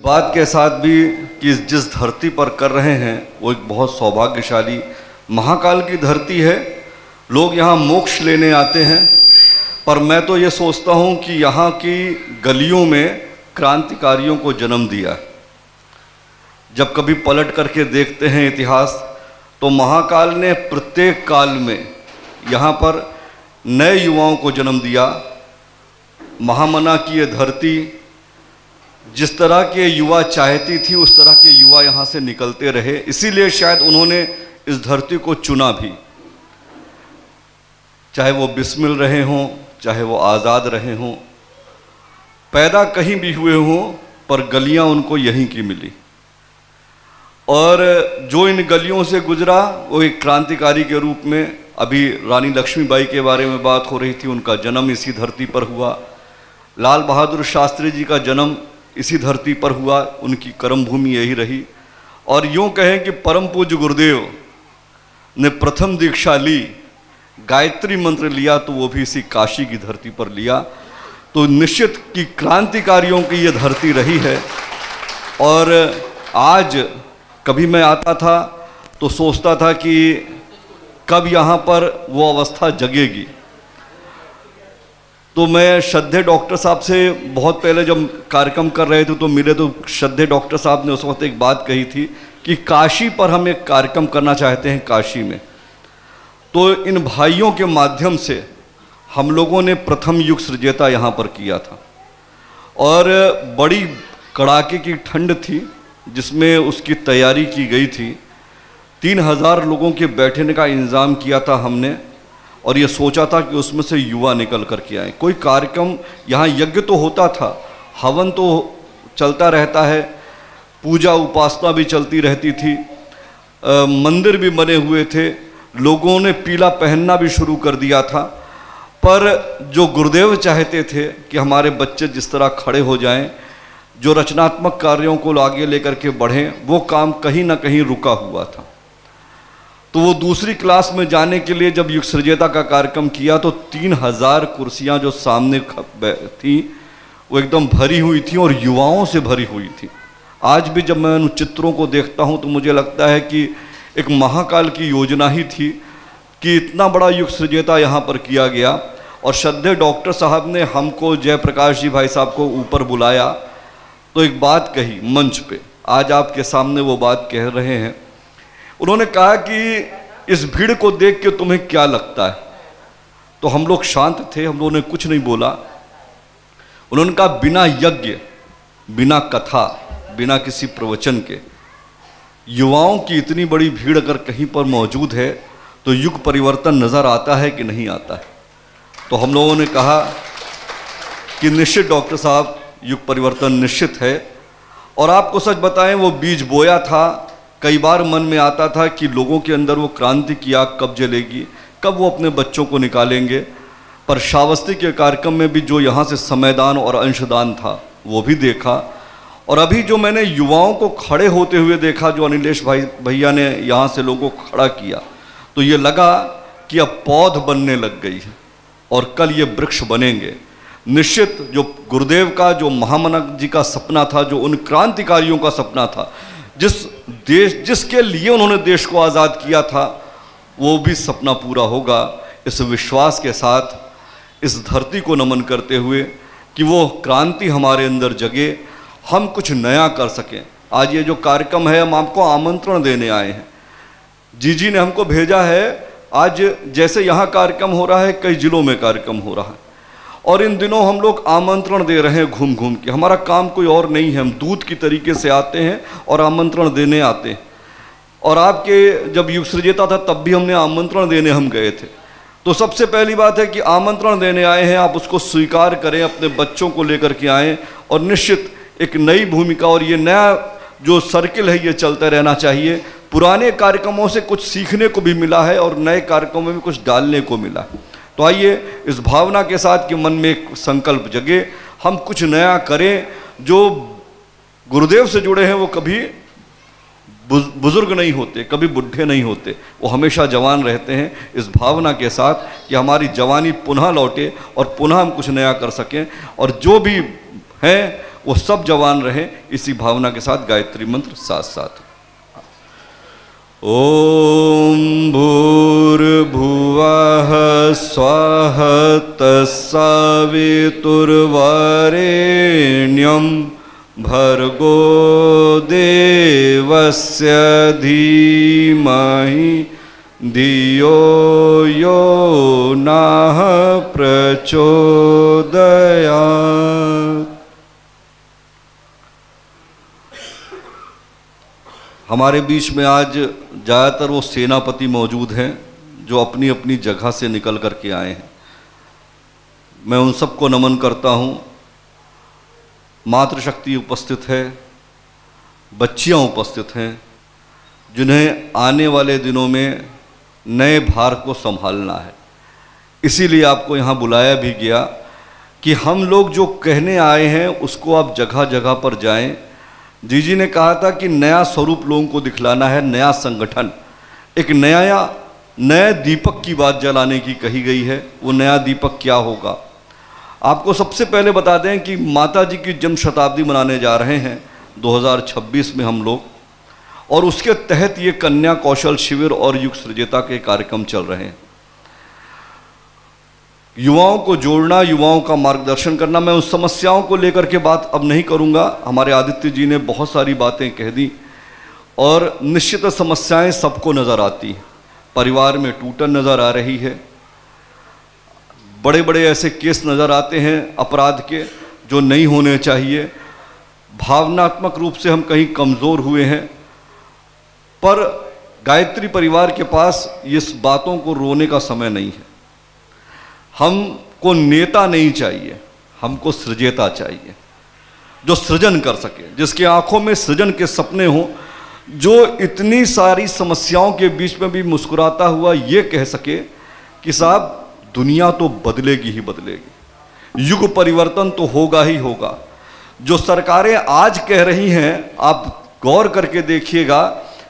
बात के साथ भी कि जिस धरती पर कर रहे हैं वो एक बहुत सौभाग्यशाली महाकाल की धरती है। लोग यहाँ मोक्ष लेने आते हैं, पर मैं तो ये सोचता हूँ कि यहाँ की गलियों में क्रांतिकारियों को जन्म दिया। जब कभी पलट करके देखते हैं इतिहास, तो महाकाल ने प्रत्येक काल में यहाँ पर नए युवाओं को जन्म दिया। महामना की ये धरती जिस तरह के युवा चाहती थी उस तरह के युवा यहाँ से निकलते रहे, इसीलिए शायद उन्होंने इस धरती को चुना भी। चाहे वो बिस्मिल रहे हों, चाहे वो आज़ाद रहे हों, पैदा कहीं भी हुए हों, पर गलियाँ उनको यहीं की मिली। और जो इन गलियों से गुजरा वो एक क्रांतिकारी के रूप में, अभी रानी लक्ष्मीबाई के बारे में बात हो रही थी, उनका जन्म इसी धरती पर हुआ। लाल बहादुर शास्त्री जी का जन्म इसी धरती पर हुआ, उनकी कर्मभूमि यही रही। और यूँ कहें कि परम पूज्य गुरुदेव ने प्रथम दीक्षा ली, गायत्री मंत्र लिया, तो वो भी इसी काशी की धरती पर लिया। तो निश्चित कि क्रांतिकारियों की ये धरती रही है। और आज कभी मैं आता था तो सोचता था कि कब यहाँ पर वो अवस्था जगेगी। तो मैं श्रद्धेय डॉक्टर साहब से बहुत पहले जब कार्यक्रम कर रहे थे तो मिले, तो श्रद्धेय डॉक्टर साहब ने उस वक्त एक बात कही थी कि काशी पर हम एक कार्यक्रम करना चाहते हैं काशी में। तो इन भाइयों के माध्यम से हम लोगों ने प्रथम युग सृजेता यहाँ पर किया था। और बड़ी कड़ाके की ठंड थी जिसमें उसकी तैयारी की गई थी। 3000 लोगों के बैठने का इंतज़ाम किया था हमने, और ये सोचा था कि उसमें से युवा निकल कर के आए। कोई कार्यक्रम यहाँ, यज्ञ तो होता था, हवन तो चलता रहता है, पूजा उपासना भी चलती रहती थी, मंदिर भी बने हुए थे, लोगों ने पीला पहनना भी शुरू कर दिया था। पर जो गुरुदेव चाहते थे कि हमारे बच्चे जिस तरह खड़े हो जाएं, जो रचनात्मक कार्यों को आगे लेकर के बढ़ें, वो काम कहीं ना कहीं रुका हुआ था। तो वो दूसरी क्लास में जाने के लिए जब युग सृजेता का कार्यक्रम किया तो 3000 कुर्सियां जो सामने थी वो एकदम भरी हुई थी और युवाओं से भरी हुई थी। आज भी जब मैं उन चित्रों को देखता हूं तो मुझे लगता है कि एक महाकाल की योजना ही थी कि इतना बड़ा युग सृजेता यहाँ पर किया गया। और श्रद्धेय डॉक्टर साहब ने हमको, जयप्रकाश जी भाई साहब को ऊपर बुलाया, तो एक बात कही मंच पे, आज आपके सामने वो बात कह रहे हैं। उन्होंने कहा कि इस भीड़ को देख के तुम्हें क्या लगता है? तो हम लोग शांत थे, हम लोगों ने कुछ नहीं बोला। उन्होंने कहा बिना यज्ञ, बिना कथा, बिना किसी प्रवचन के युवाओं की इतनी बड़ी भीड़ अगर कहीं पर मौजूद है तो युग परिवर्तन नज़र आता है कि नहीं आता है? तो हम लोगों ने कहा कि निश्चित डॉक्टर साहब, युग परिवर्तन निश्चित है। और आपको सच बताएं, वो बीज बोया था। कई बार मन में आता था कि लोगों के अंदर वो क्रांति की आग कब जलेगी, कब वो अपने बच्चों को निकालेंगे। पर श्रावस्ती के कार्यक्रम में भी जो यहाँ से समयदान और अंशदान था वो भी देखा। और अभी जो मैंने युवाओं को खड़े होते हुए देखा, जो अनिलेश भाई भैया ने यहाँ से लोगों को खड़ा किया, तो ये लगा कि अब पौध बनने लग गई है और कल ये वृक्ष बनेंगे। निश्चित जो गुरुदेव का, जो महामना जी का सपना था, जो उन क्रांतिकारियों का सपना था, जिसके लिए उन्होंने देश को आज़ाद किया था, वो भी सपना पूरा होगा। इस विश्वास के साथ, इस धरती को नमन करते हुए कि वो क्रांति हमारे अंदर जगे, हम कुछ नया कर सकें। आज ये जो कार्यक्रम है, हम आपको आमंत्रण देने आए हैं। जी ने हमको भेजा है। आज जैसे यहाँ कार्यक्रम हो रहा है, कई जिलों में कार्यक्रम हो रहा है, और इन दिनों हम लोग आमंत्रण दे रहे हैं घूम घूम के। हमारा काम कोई और नहीं है, हम दूत की तरीके से आते हैं और आमंत्रण देने आते हैं। और आपके जब युग सृजेता था तब भी हमने आमंत्रण देने हम गए थे। तो सबसे पहली बात है कि आमंत्रण देने आए हैं, आप उसको स्वीकार करें, अपने बच्चों को लेकर के आएँ। और निश्चित एक नई भूमिका और ये नया जो सर्किल है ये चलता रहना चाहिए। पुराने कार्यक्रमों से कुछ सीखने को भी मिला है और नए कार्यक्रमों में कुछ डालने को मिला है। तो आइए इस भावना के साथ कि मन में एक संकल्प जगे, हम कुछ नया करें। जो गुरुदेव से जुड़े हैं वो कभी बुजुर्ग नहीं होते, कभी बुढ़े नहीं होते, वो हमेशा जवान रहते हैं। इस भावना के साथ कि हमारी जवानी पुनः लौटे और पुनः हम कुछ नया कर सकें। और जो भी हैं वो सब जवान रहें। इसी भावना के साथ गायत्री मंत्र साथ साथ। ओम भूर्भुवः स्वः तत्सवितुर्वरेण्यं भर्गो देवस्य धीमहि धियो यो नः प्रचोदयात्। हमारे बीच में आज ज़्यादातर वो सेनापति मौजूद हैं जो अपनी अपनी जगह से निकल कर के आए हैं। मैं उन सबको नमन करता हूँ। मातृशक्ति उपस्थित है, बच्चियाँ उपस्थित हैं, जिन्हें आने वाले दिनों में नए भार को संभालना है। इसीलिए आपको यहाँ बुलाया भी गया कि हम लोग जो कहने आए हैं उसको आप जगह जगह पर जाएं। जी ने कहा था कि नया स्वरूप लोगों को दिखलाना है, नया संगठन, एक नया दीपक की बात जलाने की कही गई है। वो नया दीपक क्या होगा? आपको सबसे पहले बता दें कि माता जी की जन्म शताब्दी मनाने जा रहे हैं 2026 में हम लोग, और उसके तहत ये कन्या कौशल शिविर और युग सृजता के कार्यक्रम चल रहे हैं। युवाओं को जोड़ना, युवाओं का मार्गदर्शन करना। मैं उस समस्याओं को लेकर के बात अब नहीं करूंगा। हमारे आदित्य जी ने बहुत सारी बातें कह दी, और निश्चित समस्याएं सबको नज़र आती हैं। परिवार में टूटन नज़र आ रही है, बड़े बड़े ऐसे केस नज़र आते हैं अपराध के जो नहीं होने चाहिए। भावनात्मक रूप से हम कहीं कमज़ोर हुए हैं, पर गायत्री परिवार के पास इस बातों को रोने का समय नहीं है। हमको नेता नहीं चाहिए, हमको सृजेता चाहिए, जो सृजन कर सके, जिसके आंखों में सृजन के सपने हों, जो इतनी सारी समस्याओं के बीच में भी मुस्कुराता हुआ ये कह सके कि साहब दुनिया तो बदलेगी ही बदलेगी, युग परिवर्तन तो होगा ही होगा। जो सरकारें आज कह रही हैं, आप गौर करके देखिएगा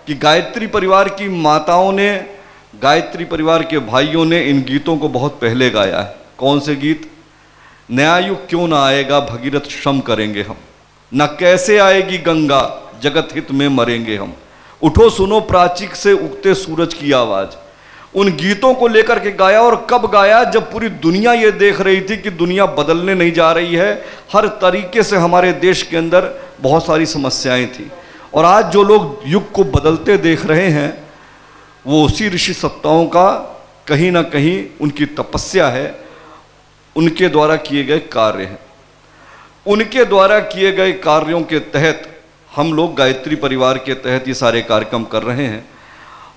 कि गायत्री परिवार की माताओं ने, गायत्री परिवार के भाइयों ने इन गीतों को बहुत पहले गाया है। कौन से गीत? नया युग क्यों ना आएगा, भगीरथ श्रम करेंगे हम, न कैसे आएगी गंगा, जगत हित में मरेंगे हम, उठो सुनो प्राचीक से उगते सूरज की आवाज़। उन गीतों को लेकर के गाया, और कब गाया? जब पूरी दुनिया ये देख रही थी कि दुनिया बदलने नहीं जा रही है, हर तरीके से हमारे देश के अंदर बहुत सारी समस्याएं थी। और आज जो लोग युग को बदलते देख रहे हैं, वो उसी ऋषि सत्ताओं का कहीं ना कहीं उनकी तपस्या है, उनके द्वारा किए गए कार्य हैं। उनके द्वारा किए गए कार्यों के तहत हम लोग गायत्री परिवार के तहत ये सारे कार्यक्रम कर रहे हैं।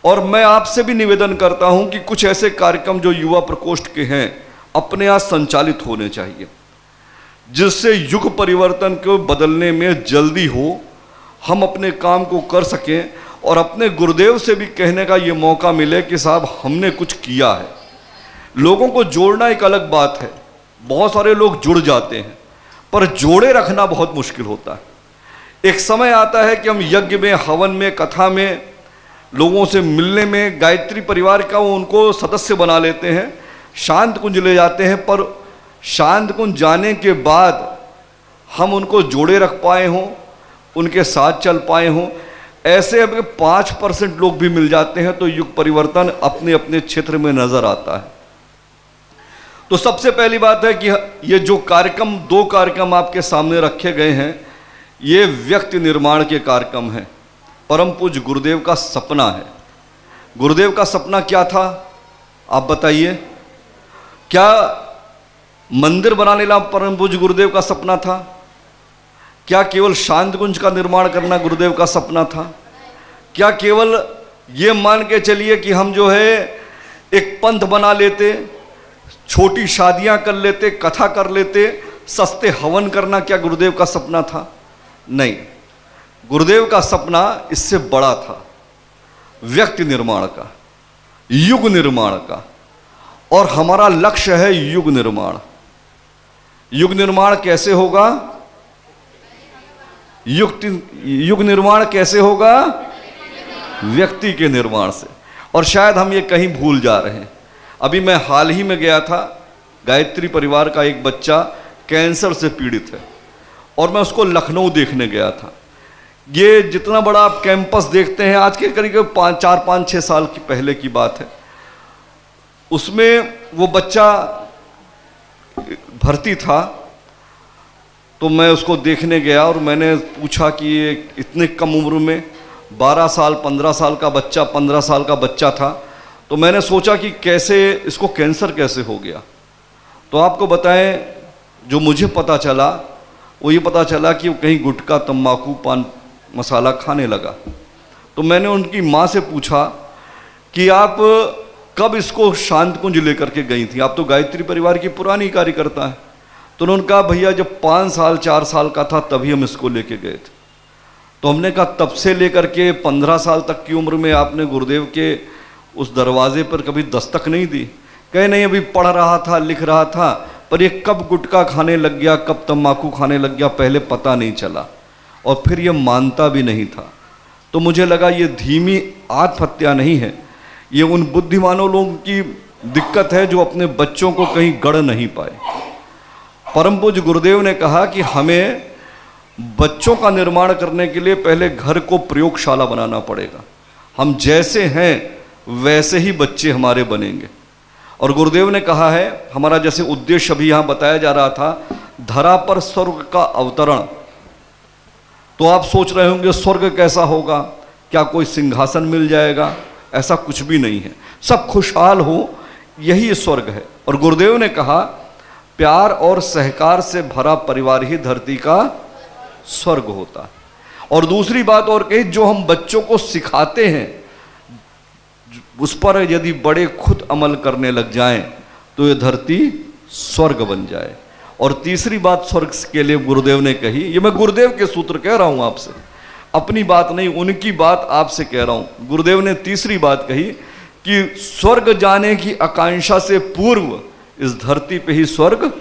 और मैं आपसे भी निवेदन करता हूं कि कुछ ऐसे कार्यक्रम जो युवा प्रकोष्ठ के हैं अपने यहाँ संचालित होने चाहिए, जिससे युग परिवर्तन को बदलने में जल्दी हो, हम अपने काम को कर सकें, और अपने गुरुदेव से भी कहने का ये मौका मिले कि साहब हमने कुछ किया है। लोगों को जोड़ना एक अलग बात है, बहुत सारे लोग जुड़ जाते हैं, पर जोड़े रखना बहुत मुश्किल होता है। एक समय आता है कि हम यज्ञ में, हवन में, कथा में, लोगों से मिलने में गायत्री परिवार का उनको सदस्य बना लेते हैं, शांत कुंज ले जाते हैं, पर शांत कुंज जाने के बाद हम उनको जोड़े रख पाए हों, उनके साथ चल पाए हों। ऐसे अगर 5% लोग भी मिल जाते हैं तो युग परिवर्तन अपने अपने क्षेत्र में नजर आता है। तो सबसे पहली बात है कि ये जो कार्यक्रम, 2 कार्यक्रम आपके सामने रखे गए हैं, ये व्यक्ति निर्माण के कार्यक्रम हैं। परम पूज्य गुरुदेव का सपना है। गुरुदेव का सपना क्या था, आप बताइए? क्या मंदिर बनाने ला परम पूज्य गुरुदेव का सपना था? क्या केवल शांत कुंज का निर्माण करना गुरुदेव का सपना था? क्या केवल ये मान के चलिए कि हम जो है एक पंथ बना लेते, छोटी शादियां कर लेते, कथा कर लेते, सस्ते हवन करना क्या गुरुदेव का सपना था? नहीं, गुरुदेव का सपना इससे बड़ा था, व्यक्ति निर्माण का, युग निर्माण का। और हमारा लक्ष्य है युग निर्माण। युग निर्माण कैसे होगा? युग निर्माण कैसे होगा? व्यक्ति के निर्माण से। और शायद हम ये कहीं भूल जा रहे हैं। अभी मैं हाल ही में गया था, गायत्री परिवार का एक बच्चा कैंसर से पीड़ित है, और मैं उसको लखनऊ देखने गया था। ये जितना बड़ा आप कैंपस देखते हैं, आज के करीब 4-5-6 साल की पहले की बात है, उसमें वो बच्चा भर्ती था। तो मैं उसको देखने गया और मैंने पूछा कि ये इतने कम उम्र में 12 साल 15 साल का बच्चा 15 साल का बच्चा था। तो मैंने सोचा कि कैसे इसको कैंसर कैसे हो गया। तो आपको बताएं, जो मुझे पता चला वो ये पता चला कि वो कहीं गुटखा तंबाकू पान मसाला खाने लगा। तो मैंने उनकी माँ से पूछा कि आप कब इसको शांत कुंज लेकर के गई थी, आप तो गायत्री परिवार की पुरानी कार्यकर्ता हैं। तो उन्होंने कहा भैया जब 5 साल 4 साल का था तभी हम इसको लेके गए थे। तो हमने कहा तब से लेकर के 15 साल तक की उम्र में आपने गुरुदेव के उस दरवाजे पर कभी दस्तक नहीं दी? कहे नहीं, अभी पढ़ रहा था लिख रहा था, पर ये कब गुटखा खाने लग गया कब तंबाकू खाने लग गया पहले पता नहीं चला, और फिर ये मानता भी नहीं था। तो मुझे लगा ये धीमी आत्महत्या नहीं है, ये उन बुद्धिमानों लोगों की दिक्कत है जो अपने बच्चों को कहीं गढ़ नहीं पाए। परम पूज्य गुरुदेव ने कहा कि हमें बच्चों का निर्माण करने के लिए पहले घर को प्रयोगशाला बनाना पड़ेगा। हम जैसे हैं वैसे ही बच्चे हमारे बनेंगे। और गुरुदेव ने कहा है, हमारा जैसे उद्देश्य अभी यहाँ बताया जा रहा था, धरा पर स्वर्ग का अवतरण। तो आप सोच रहे होंगे स्वर्ग कैसा होगा, क्या कोई सिंहासन मिल जाएगा? ऐसा कुछ भी नहीं है, सब खुशहाल हो, यही स्वर्ग है। और गुरुदेव ने कहा प्यार और सहकार से भरा परिवार ही धरती का स्वर्ग होता है। और दूसरी बात और कही, जो हम बच्चों को सिखाते हैं उस पर यदि बड़े खुद अमल करने लग जाएं तो ये धरती स्वर्ग बन जाए। और तीसरी बात स्वर्ग के लिए गुरुदेव ने कही, ये मैं गुरुदेव के सूत्र कह रहा हूं आपसे, अपनी बात नहीं, उनकी बात आपसे कह रहा हूं। गुरुदेव ने तीसरी बात कही कि स्वर्ग जाने की आकांक्षा से पूर्व इस धरती पे ही स्वर्ग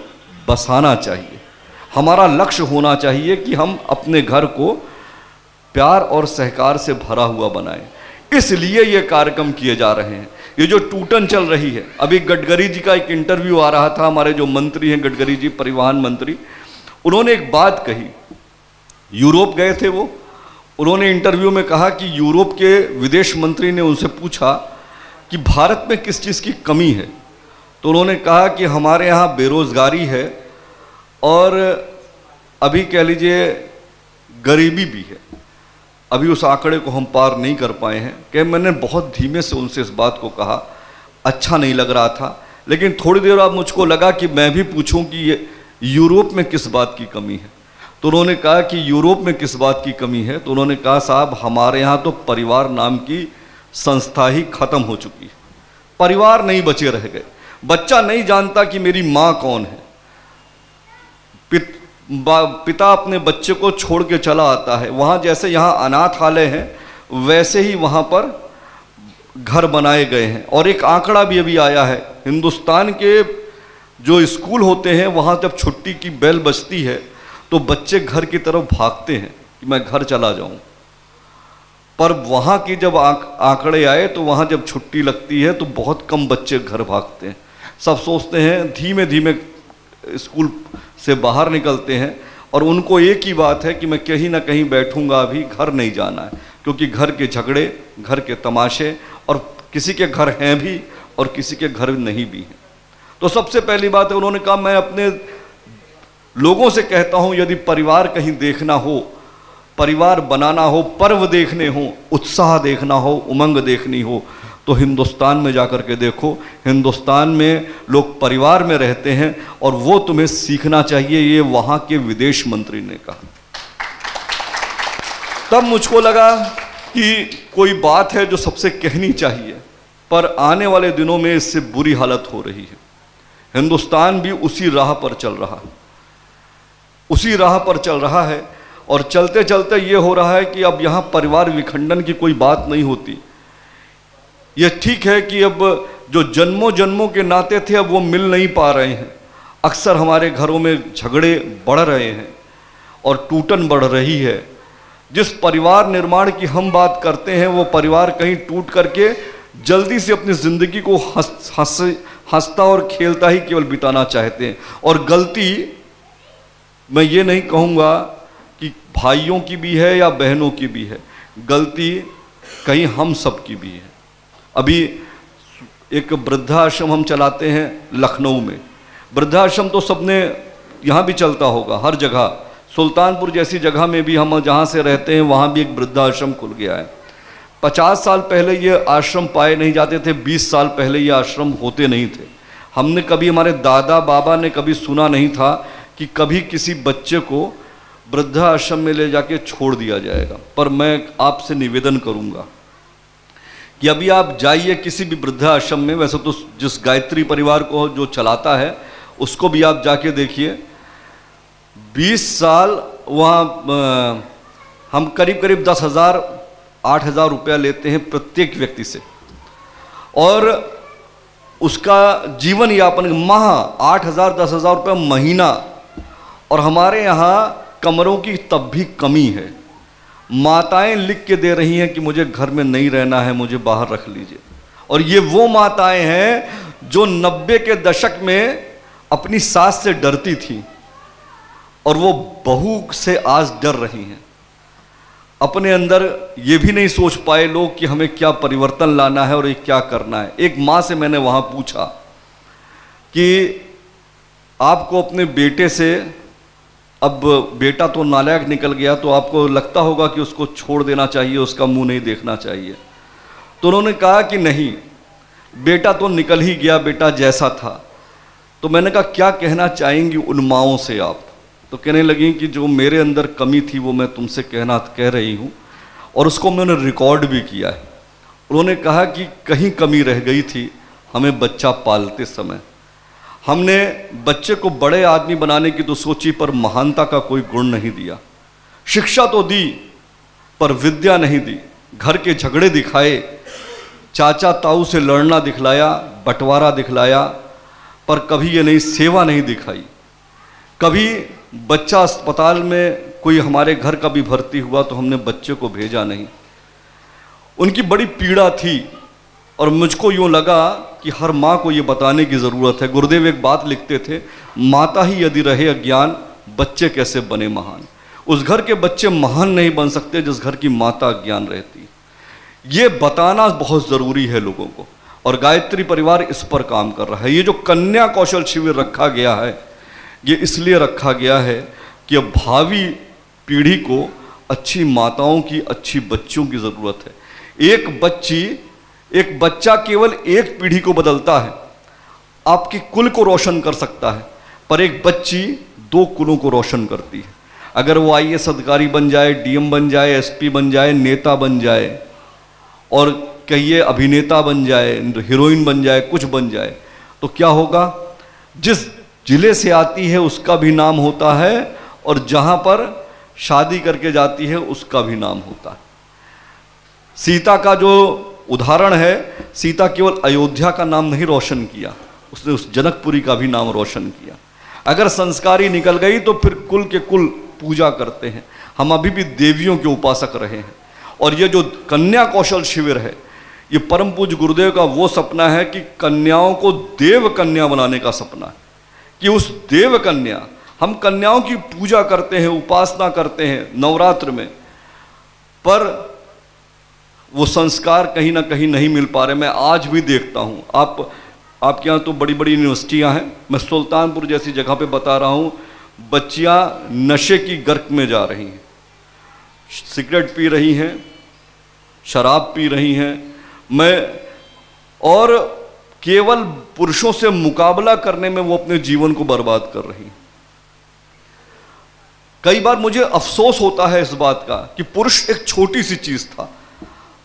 बसाना चाहिए। हमारा लक्ष्य होना चाहिए कि हम अपने घर को प्यार और सहकार से भरा हुआ बनाएं। इसलिए ये कार्यक्रम किए जा रहे हैं। ये जो टूटन चल रही है, अभी गडकरी जी का एक इंटरव्यू आ रहा था, हमारे जो मंत्री हैं गडकरी जी परिवहन मंत्री, उन्होंने एक बात कही, यूरोप गए थे वो, उन्होंने इंटरव्यू में कहा कि यूरोप के विदेश मंत्री ने उनसे पूछा कि भारत में किस चीज़ की कमी है। तो उन्होंने कहा कि हमारे यहाँ बेरोज़गारी है और अभी कह लीजिए गरीबी भी है। अभी उस आंकड़े को हम पार नहीं कर पाए हैं। कि मैंने बहुत धीमे से उनसे इस बात को कहा, अच्छा नहीं लग रहा था, लेकिन थोड़ी देर बाद मुझको लगा कि मैं भी पूछूं कि ये यूरोप में किस बात की कमी है। तो उन्होंने कहा कि यूरोप में किस बात की कमी है। तो उन्होंने कहा साहब हमारे यहाँ तो परिवार नाम की संस्था ही खत्म हो चुकी है, परिवार नहीं बचे रह गए। बच्चा नहीं जानता कि मेरी माँ कौन है। पिता अपने बच्चे को छोड़ के चला आता है, वहाँ जैसे यहाँ अनाथालय हैं वैसे ही वहाँ पर घर बनाए गए हैं। और एक आंकड़ा भी अभी आया है, हिंदुस्तान के जो स्कूल होते हैं वहाँ जब छुट्टी की बेल बजती है तो बच्चे घर की तरफ भागते हैं कि मैं घर चला जाऊँ। पर वहाँ की जब आंकड़े आए तो वहाँ जब छुट्टी लगती है तो बहुत कम बच्चे घर भागते हैं। सब सोचते हैं, धीमे धीमे स्कूल से बाहर निकलते हैं और उनको एक ही बात है कि मैं कहीं ना कहीं बैठूंगा, अभी घर नहीं जाना है, क्योंकि घर के झगड़े, घर के तमाशे, और किसी के घर हैं भी और किसी के घर नहीं भी हैं। तो सबसे पहली बात है, उन्होंने कहा मैं अपने लोगों से कहता हूं यदि परिवार कहीं देखना हो, परिवार बनाना हो, पर्व देखने हो, उत्साह देखना हो, उमंग देखनी हो, तो हिंदुस्तान में जाकर के देखो। हिंदुस्तान में लोग परिवार में रहते हैं और वो तुम्हें सीखना चाहिए, ये वहाँ के विदेश मंत्री ने कहा। तब मुझको लगा कि कोई बात है जो सबसे कहनी चाहिए, पर आने वाले दिनों में इससे बुरी हालत हो रही है। हिंदुस्तान भी उसी राह पर चल रहा है, उसी राह पर चल रहा है। और चलते चलते ये हो रहा है कि अब यहाँ परिवार विखंडन की कोई बात नहीं होती। ये ठीक है कि अब जो जन्मों जन्मों के नाते थे अब वो मिल नहीं पा रहे हैं। अक्सर हमारे घरों में झगड़े बढ़ रहे हैं और टूटन बढ़ रही है। जिस परिवार निर्माण की हम बात करते हैं वो परिवार कहीं टूट करके जल्दी से अपनी ज़िंदगी को हंसता और खेलता ही केवल बिताना चाहते हैं। और गलती मैं ये नहीं कहूँगा कि भाइयों की भी है या बहनों की भी है, गलती कहीं हम सब की भी है। अभी एक वृद्धाश्रम हम चलाते हैं लखनऊ में। वृद्धाश्रम तो सबने यहाँ भी चलता होगा, हर जगह। सुल्तानपुर जैसी जगह में भी हम जहाँ से रहते हैं वहाँ भी एक वृद्धाश्रम खुल गया है। 50 साल पहले ये आश्रम पाए नहीं जाते थे, 20 साल पहले ये आश्रम होते नहीं थे। हमने कभी, हमारे दादा बाबा ने कभी सुना नहीं था कि कभी किसी बच्चे को वृद्धाश्रम में ले जाके छोड़ दिया जाएगा। पर मैं आपसे निवेदन करूँगा कि अभी आप जाइए किसी भी वृद्धाश्रम में, वैसे तो जिस गायत्री परिवार को जो चलाता है उसको भी आप जाके देखिए। 20 साल वहाँ हम करीब 10,000 8,000 रुपया लेते हैं प्रत्येक व्यक्ति से, और उसका जीवन यापन माह 8,000 10,000 रुपया महीना। और हमारे यहाँ कमरों की तब भी कमी है। माताएं लिख के दे रही हैं कि मुझे घर में नहीं रहना है, मुझे बाहर रख लीजिए। और ये वो माताएं हैं जो 90 के दशक में अपनी सास से डरती थी और वो बहू से आज डर रही हैं। अपने अंदर ये भी नहीं सोच पाए लोग कि हमें क्या परिवर्तन लाना है और ये क्या करना है। एक माँ से मैंने वहाँ पूछा कि आपको अपने बेटे से, अब बेटा तो नालायक निकल गया तो आपको लगता होगा कि उसको छोड़ देना चाहिए, उसका मुंह नहीं देखना चाहिए। तो उन्होंने कहा कि नहीं, बेटा तो निकल ही गया, बेटा जैसा था। तो मैंने कहा क्या कहना चाहेंगी उन माँओं से आप? तो कहने लगी कि जो मेरे अंदर कमी थी वो मैं तुमसे कह रही हूँ, और उसको उन्होंने रिकॉर्ड भी किया है। उन्होंने कहा कि कहीं कमी रह गई थी हमें बच्चा पालते समय। हमने बच्चे को बड़े आदमी बनाने की तो सोची, पर महानता का कोई गुण नहीं दिया। शिक्षा तो दी पर विद्या नहीं दी। घर के झगड़े दिखाए, चाचा ताऊ से लड़ना दिखलाया, बंटवारा दिखलाया, पर कभी ये नहीं सेवा नहीं दिखाई। कभी बच्चा अस्पताल में कोई हमारे घर का भी भर्ती हुआ तो हमने बच्चे को भेजा नहीं। उनकी बड़ी पीड़ा थी और मुझको यूँ लगा कि हर माँ को ये बताने की ज़रूरत है। गुरुदेव एक बात लिखते थे, माता ही यदि रहे अज्ञान, बच्चे कैसे बने महान। उस घर के बच्चे महान नहीं बन सकते जिस घर की माता अज्ञान रहती। ये बताना बहुत ज़रूरी है लोगों को, और गायत्री परिवार इस पर काम कर रहा है। ये जो कन्या कौशल शिविर रखा गया है, ये इसलिए रखा गया है कि अब भावी पीढ़ी को अच्छी माताओं की, अच्छी बच्चियों की ज़रूरत है। एक बच्चा केवल एक पीढ़ी को बदलता है, आपके कुल को रोशन कर सकता है, पर एक बच्ची 2 कुलों को रोशन करती है। अगर वो IAS अधिकारी बन जाए, DM बन जाए, SP बन जाए, नेता बन जाए, और कहिए अभिनेता बन जाए, हीरोइन बन जाए, कुछ बन जाए, तो क्या होगा? जिस जिले से आती है उसका भी नाम होता है, और जहाँ पर शादी करके जाती है उसका भी नाम होता है। सीता का जो उदाहरण है, सीता केवल अयोध्या का नाम नहीं रोशन किया, उसने उस जनकपुरी का भी नाम रोशन किया। अगर संस्कारी निकल गई तो फिर कुल के कुल पूजा करते हैं। हम अभी भी देवियों के उपासक रहे हैं। और ये जो कन्या कौशल शिविर है, ये परम पूज्य गुरुदेव का वो सपना है कि कन्याओं को देव कन्या बनाने का सपना है, कि उस देव कन्या, हम कन्याओं की पूजा करते हैं, उपासना करते हैं नवरात्र में, पर वो संस्कार कहीं ना कहीं नहीं मिल पा रहे। मैं आज भी देखता हूँ, आपके यहाँ तो बड़ी बड़ी यूनिवर्सिटियाँ हैं, मैं सुल्तानपुर जैसी जगह पे बता रहा हूँ, बच्चियाँ नशे की गर्क में जा रही हैं, सिगरेट पी रही हैं, शराब पी रही हैं, और केवल पुरुषों से मुकाबला करने में वो अपने जीवन को बर्बाद कर रही हैं। कई बार मुझे अफसोस होता है इस बात का कि पुरुष एक छोटी सी चीज था।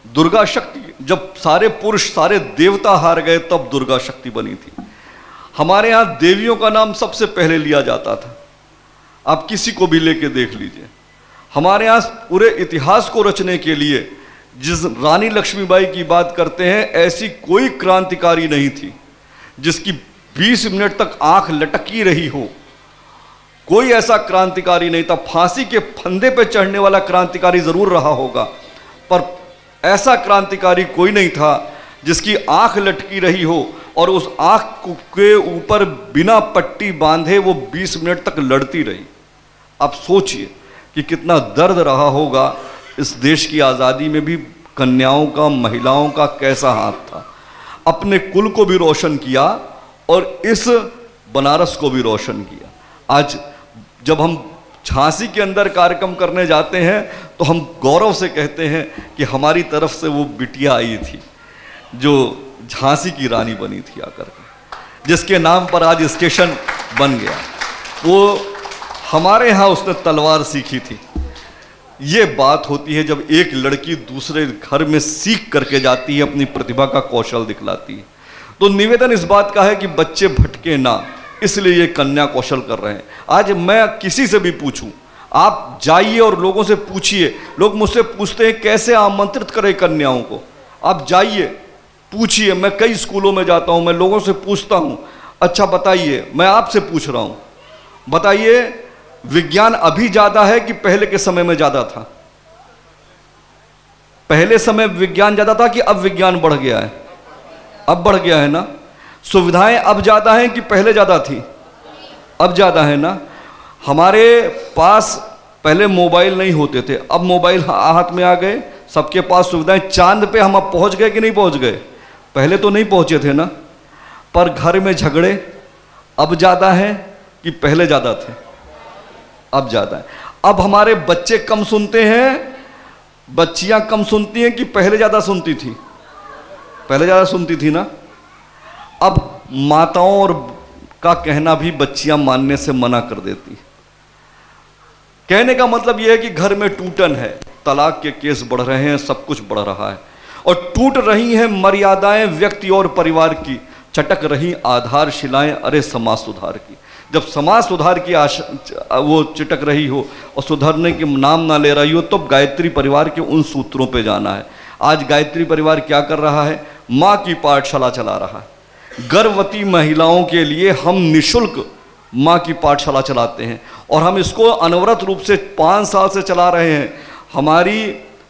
दुर्गा शक्ति, जब सारे पुरुष, सारे देवता हार गए तब दुर्गा शक्ति बनी थी। हमारे यहाँ देवियों का नाम सबसे पहले लिया जाता था, आप किसी को भी लेके देख लीजिए। हमारे यहाँ पूरे इतिहास को रचने के लिए जिस रानी लक्ष्मीबाई की बात करते हैं, ऐसी कोई क्रांतिकारी नहीं थी जिसकी 20 मिनट तक आंख लटकी रही हो। कोई ऐसा क्रांतिकारी नहीं था। फांसी के फंदे पे चढ़ने वाला क्रांतिकारी जरूर रहा होगा, पर ऐसा क्रांतिकारी कोई नहीं था जिसकी आंख लटकी रही हो और उस आंख के ऊपर बिना पट्टी बांधे वो 20 मिनट तक लड़ती रही। आप सोचिए कि कितना दर्द रहा होगा इस देश की आज़ादी में भी कन्याओं का, महिलाओं का कैसा हाथ था। अपने कुल को भी रोशन किया और इस बनारस को भी रोशन किया। आज जब हम झांसी के अंदर कार्यक्रम करने जाते हैं तो हम गौरव से कहते हैं कि हमारी तरफ से वो बिटिया आई थी जो झांसी की रानी बनी थी आकर के, जिसके नाम पर आज स्टेशन बन गया। वो हमारे यहाँ उसने तलवार सीखी थी। ये बात होती है जब एक लड़की दूसरे घर में सीख करके जाती है, अपनी प्रतिभा का कौशल दिखलाती है। तो निवेदन इस बात का है कि बच्चे भटके ना, इसलिए ये कन्या कौशल कर रहे हैं। आज मैं किसी से भी पूछूं, आप जाइए और लोगों से पूछिए। लोग मुझसे पूछते हैं कैसे आमंत्रित करें कन्याओं को। आप जाइए, पूछिए। मैं कई स्कूलों में जाता हूं, मैं लोगों से पूछता हूं, अच्छा बताइए, मैं आपसे पूछ रहा हूं, बताइए विज्ञान अभी ज्यादा है कि पहले के समय में ज्यादा था? पहले समय विज्ञान ज्यादा था कि अब विज्ञान बढ़ गया है? अब बढ़ गया है ना। सुविधाएं अब ज्यादा हैं कि पहले ज्यादा थी? अब ज्यादा है ना। हमारे पास पहले मोबाइल नहीं होते थे, अब मोबाइल हाथ में आ गए, सबके पास सुविधाएं। चांद पे हम अब पहुंच गए कि नहीं पहुंच गए? पहले तो नहीं पहुंचे थे ना। पर घर में झगड़े अब ज्यादा हैं कि पहले ज्यादा थे? अब ज्यादा है। अब हमारे बच्चे कम सुनते हैं, बच्चियां कम सुनती हैं कि पहले ज्यादा सुनती थी? पहले ज्यादा सुनती थी ना। अब माताओं और का कहना भी बच्चियां मानने से मना कर देती। कहने का मतलब यह है कि घर में टूटन है, तलाक के केस बढ़ रहे हैं, सब कुछ बढ़ रहा है और टूट रही हैं मर्यादाएं व्यक्ति और परिवार की, चटक रही आधारशिलाएं अरे समाज सुधार की। जब समाज सुधार की वो चिटक रही हो और सुधरने के नाम ना ले रही हो, तो गायत्री परिवार के उन सूत्रों पे जाना है। आज गायत्री परिवार क्या कर रहा है? माँ की पाठशाला चला रहा है। गर्भवती महिलाओं के लिए हम निःशुल्क माँ की पाठशाला चलाते हैं और हम इसको अनवरत रूप से 5 साल से चला रहे हैं।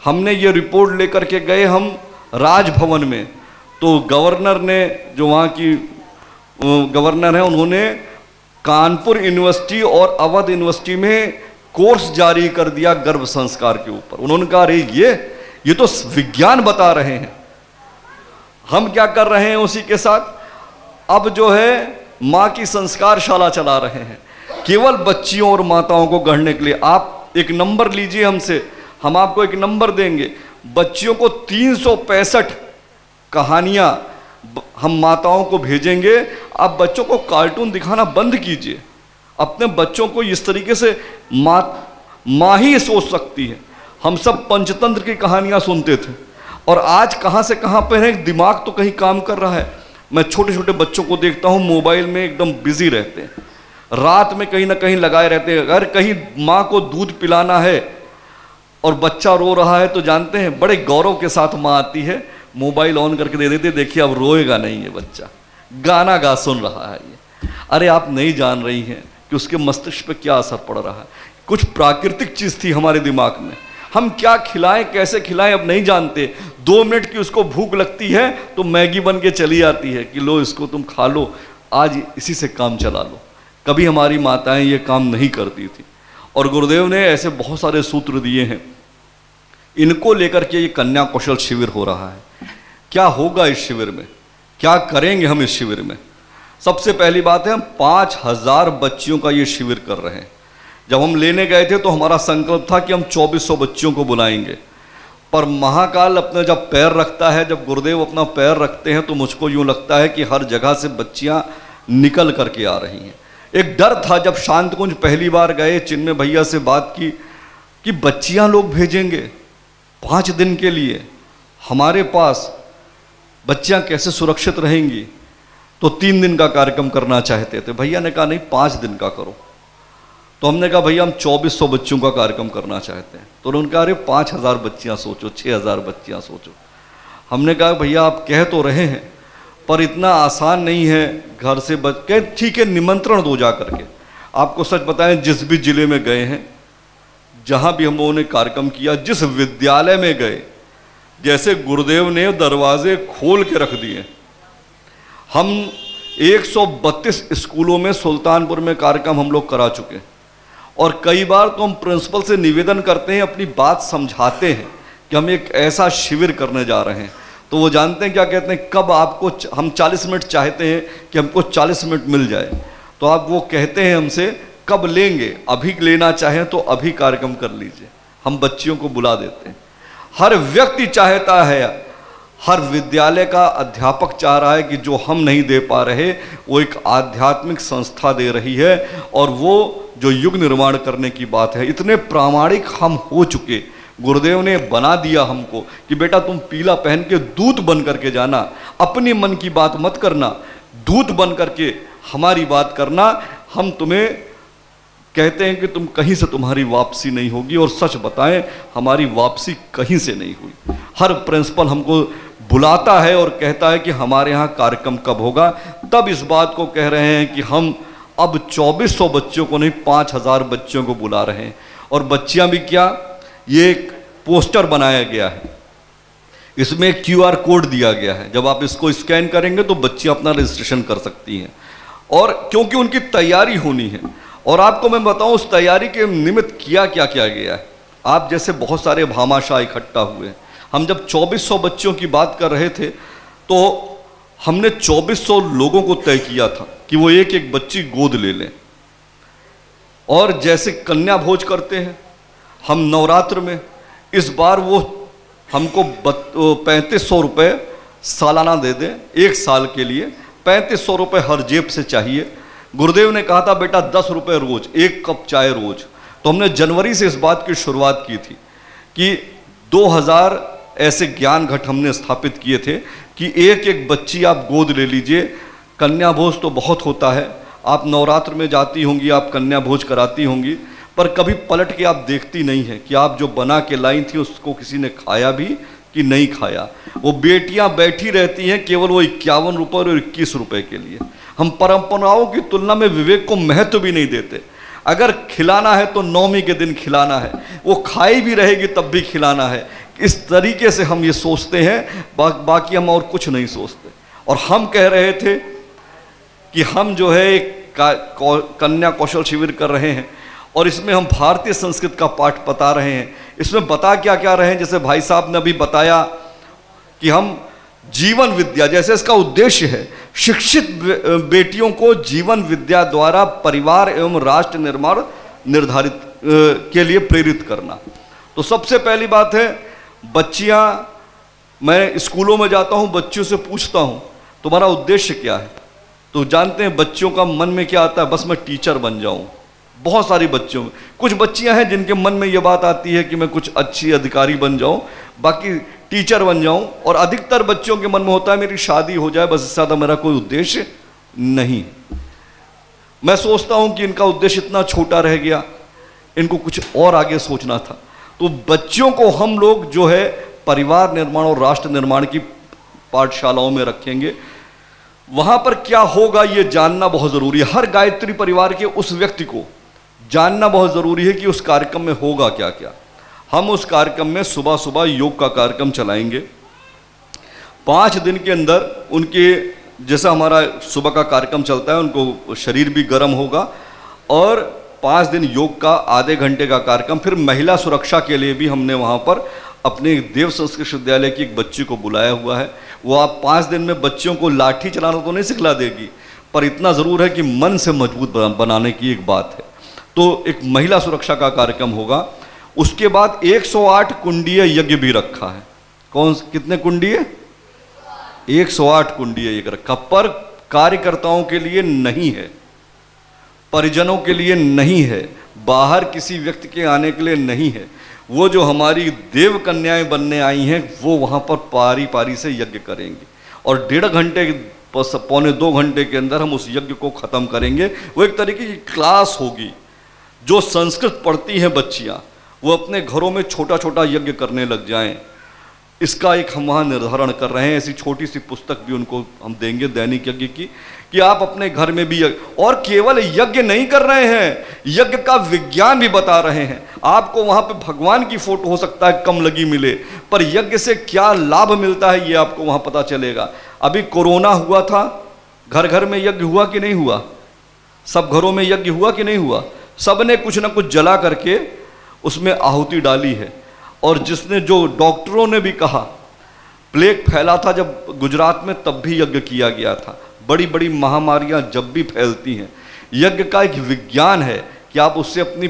हमने ये रिपोर्ट लेकर के गए हम राजभवन में, तो गवर्नर ने, जो वहाँ की गवर्नर है, उन्होंने कानपुर यूनिवर्सिटी और अवध यूनिवर्सिटी में कोर्स जारी कर दिया गर्भ संस्कार के ऊपर। उन्होंने कहा अरे ये तो विज्ञान बता रहे हैं। हम क्या कर रहे हैं उसी के साथ? अब जो है माँ की संस्कारशाला चला रहे हैं, केवल बच्चियों और माताओं को गढ़ने के लिए। आप एक नंबर लीजिए हमसे, हम आपको एक नंबर देंगे। बच्चियों को 365 कहानियां हम माताओं को भेजेंगे। आप बच्चों को कार्टून दिखाना बंद कीजिए। अपने बच्चों को इस तरीके से माँ ही सोच सकती है। हम सब पंचतंत्र की कहानियां सुनते थे और आज कहाँ से कहाँ पर है, दिमाग तो कहीं काम कर रहा है। मैं छोटे छोटे बच्चों को देखता हूँ मोबाइल में एकदम बिजी रहते हैं, रात में कहीं ना कहीं लगाए रहते हैं। अगर कहीं माँ को दूध पिलाना है और बच्चा रो रहा है तो जानते हैं बड़े गौरव के साथ माँ आती है, मोबाइल ऑन करके दे देती है, देखिए अब रोएगा नहीं ये बच्चा, गाना गा सुन रहा है ये। अरे आप नहीं जान रही हैं कि उसके मस्तिष्क पे क्या असर पड़ रहा है। कुछ प्राकृतिक चीज़ थी हमारे दिमाग में, हम क्या खिलाएं कैसे खिलाएं अब नहीं जानते। 2 मिनट की उसको भूख लगती है तो मैगी बन के चली आती है कि लो इसको तुम खा लो, आज इसी से काम चला लो। कभी हमारी माताएं ये काम नहीं करती थी और गुरुदेव ने ऐसे बहुत सारे सूत्र दिए हैं। इनको लेकर के ये कन्या कौशल शिविर हो रहा है। क्या होगा इस शिविर में, क्या करेंगे हम इस शिविर में? सबसे पहली बात है, हम 5000 बच्चियों का ये शिविर कर रहे हैं। जब हम लेने गए थे तो हमारा संकल्प था कि हम 2400 बच्चियों को बुलाएंगे, पर महाकाल अपना जब पैर रखता है, जब गुरुदेव अपना पैर रखते हैं, तो मुझको यूँ लगता है कि हर जगह से बच्चियाँ निकल करके आ रही हैं। एक डर था जब शांतकुंज पहली बार गए, चिन्मय भैया से बात की कि बच्चियाँ लोग भेजेंगे 5 दिन के लिए हमारे पास, बच्चियाँ कैसे सुरक्षित रहेंगी? तो 3 दिन का कार्यक्रम करना चाहते थे। भैया ने कहा नहीं 5 दिन का करो। तो हमने कहा भैया हम 2400 बच्चों का कार्यक्रम करना चाहते हैं। तो उन्होंने कहा अरे 5000 बच्चियाँ सोचो, 6000 बच्चियाँ सोचो। हमने कहा भैया आप कह तो रहे हैं पर इतना आसान नहीं है घर से कह ठीक है निमंत्रण दो जा करके। आपको सच बताएं, जिस भी जिले में गए हैं, जहाँ भी हम लोगों ने कार्यक्रम किया, जिस विद्यालय में गए, जैसे गुरुदेव ने दरवाजे खोल के रख दिए। हम 132 स्कूलों में सुल्तानपुर में कार्यक्रम हम लोग करा चुके और कई बार तो हम प्रिंसिपल से निवेदन करते हैं, अपनी बात समझाते हैं कि हम एक ऐसा शिविर करने जा रहे हैं, तो वो जानते हैं क्या कहते हैं, कब आपको, हम 40 मिनट चाहते हैं कि हमको 40 मिनट मिल जाए, तो आप वो कहते हैं हमसे कब लेंगे, अभी लेना चाहें तो अभी कार्यक्रम कर लीजिए, हम बच्चियों को बुला देते हैं। हर व्यक्ति चाहता है, हर विद्यालय का अध्यापक चाह रहा है कि जो हम नहीं दे पा रहे वो एक आध्यात्मिक संस्था दे रही है, और वो जो युग निर्माण करने की बात है, इतने प्रामाणिक हम हो चुके, गुरुदेव ने बना दिया हमको कि बेटा तुम पीला पहन के दूत बन करके जाना, अपने मन की बात मत करना, दूत बन करके हमारी बात करना। हम तुम्हें कहते हैं कि तुम कहीं से तुम्हारी वापसी नहीं होगी, और सच बताएं हमारी वापसी कहीं से नहीं हुई। हर प्रिंसिपल हमको बुलाता है और कहता है कि हमारे यहाँ कार्यक्रम कब होगा, तब इस बात को कह रहे हैं कि हम अब 2400 बच्चों को नहीं 5000 बच्चों को बुला रहे हैं। और बच्चियां भी क्या, ये एक पोस्टर बनाया गया है, इसमें QR कोड दिया गया है, जब आप इसको स्कैन करेंगे तो बच्चियां अपना रजिस्ट्रेशन कर सकती हैं। और क्योंकि उनकी तैयारी होनी है, और आपको मैं बताऊं उस तैयारी के निमित्त क्या क्या किया गया है। आप जैसे बहुत सारे भामाशाह इकट्ठा हुए, हम जब 2400 बच्चों की बात कर रहे थे तो हमने 2400 लोगों को तय किया था कि वो एक एक बच्ची गोद ले लें। और जैसे कन्या भोज करते हैं हम नवरात्र में, इस बार वो हमको 3500 रुपये सालाना दे दें, एक साल के लिए 3500 रुपये हर जेब से चाहिए। गुरुदेव ने कहा था बेटा 10 रुपये रोज, 1 कप चाय रोज। तो हमने जनवरी से इस बात की शुरुआत की थी कि 2000 ऐसे ज्ञान घट हमने स्थापित किए थे कि एक एक बच्ची आप गोद ले लीजिए। कन्या भोज तो बहुत होता है, आप नवरात्र में जाती होंगी, आप कन्या भोज कराती होंगी, पर कभी पलट के आप देखती नहीं है कि आप जो बना के लाई थी उसको किसी ने खाया भी कि नहीं खाया। वो बेटियां बैठी रहती हैं केवल वो 51 रुपये और 21 रुपये के लिए। हम परंपराओं की तुलना में विवेक को महत्व भी नहीं देते। अगर खिलाना है तो नवमी के दिन खिलाना है, वो खाई भी रहेगी तब भी खिलाना है। इस तरीके से हम ये सोचते हैं, बाकी हम और कुछ नहीं सोचते। और हम कह रहे थे कि हम जो है एक कन्या कौशल शिविर कर रहे हैं, और इसमें हम भारतीय संस्कृत का पाठ बता रहे हैं। इसमें बता क्या क्या रहे हैं, जैसे भाई साहब ने अभी बताया कि हम जीवन विद्या, जैसे इसका उद्देश्य है शिक्षित बेटियों को जीवन विद्या द्वारा परिवार एवं राष्ट्र निर्माण निर्धारित के लिए प्रेरित करना। तो सबसे पहली बात है, बच्चियां, मैं स्कूलों में जाता हूं, बच्चियों से पूछता हूं तुम्हारा उद्देश्य क्या है, तो जानते हैं बच्चियों का मन में क्या आता है, बस मैं टीचर बन जाऊं। बहुत सारी बच्चियों में, कुछ बच्चियां हैं जिनके मन में यह बात आती है कि मैं कुछ अच्छी अधिकारी बन जाऊं, बाकी टीचर बन जाऊं। और अधिकतर बच्चों के मन में होता है मेरी शादी हो जाए, बस इससे ज़्यादा मेरा कोई उद्देश्य नहीं। मैं सोचता हूं कि इनका उद्देश्य इतना छोटा रह गया, इनको कुछ और आगे सोचना था। तो बच्चों को हम लोग जो है परिवार निर्माण और राष्ट्र निर्माण की पाठशालाओं में रखेंगे। वहां पर क्या होगा ये जानना बहुत जरूरी है। हर गायत्री परिवार के उस व्यक्ति को जानना बहुत जरूरी है कि उस कार्यक्रम में होगा क्या क्या। हम उस कार्यक्रम में सुबह सुबह योग का कार्यक्रम चलाएंगे। 5 दिन के अंदर उनके, जैसा हमारा सुबह का कार्यक्रम चलता है, उनको शरीर भी गर्म होगा, और 5 दिन योग का आधे घंटे का कार्यक्रम। फिर महिला सुरक्षा के लिए भी हमने वहाँ पर अपने देव संस्कृत विद्यालय की एक बच्ची को बुलाया हुआ है। वो आप 5 दिन में बच्चियों को लाठी चलाना तो नहीं सिखला देगी, पर इतना ज़रूर है कि मन से मजबूत बनाने की एक बात है। तो एक महिला सुरक्षा का कार्यक्रम होगा। उसके बाद 108 कुंडीय यज्ञ भी रखा है। कितने कुंडीय? 108 कुंडीय यज्ञ रखा, पर कार्यकर्ताओं के लिए नहीं है, परिजनों के लिए नहीं है, बाहर किसी व्यक्ति के आने के लिए नहीं है। वो जो हमारी देव कन्याएं बनने आई हैं वो वहाँ पर पारी पारी से यज्ञ करेंगे, और 1.5 घंटे पौने 2 घंटे के अंदर हम उस यज्ञ को ख़त्म करेंगे। वो एक तरीके की क्लास होगी। जो संस्कृत पढ़ती हैं बच्चियाँ वो अपने घरों में छोटा छोटा यज्ञ करने लग जाएं, इसका एक हम वहाँ निर्धारण कर रहे हैं। ऐसी छोटी सी पुस्तक भी उनको हम देंगे दैनिक यज्ञ की, कि आप अपने घर में भी और केवल यज्ञ नहीं कर रहे हैं, यज्ञ का विज्ञान भी बता रहे हैं। आपको वहाँ पे भगवान की फोटो हो सकता है कम लगी मिले, पर यज्ञ से क्या लाभ मिलता है ये आपको वहाँ पता चलेगा। अभी कोरोना हुआ था, घर घर में यज्ञ हुआ कि नहीं हुआ? सब घरों में यज्ञ हुआ कि नहीं हुआ? सब ने कुछ ना कुछ जला करके उसमें आहुति डाली है। और जिसने, जो डॉक्टरों ने भी कहा, प्लेग फैला था जब गुजरात में, तब भी यज्ञ किया गया था। बड़ी बड़ी महामारियां जब भी फैलती हैं, यज्ञ का एक विज्ञान है कि आप उससे अपनी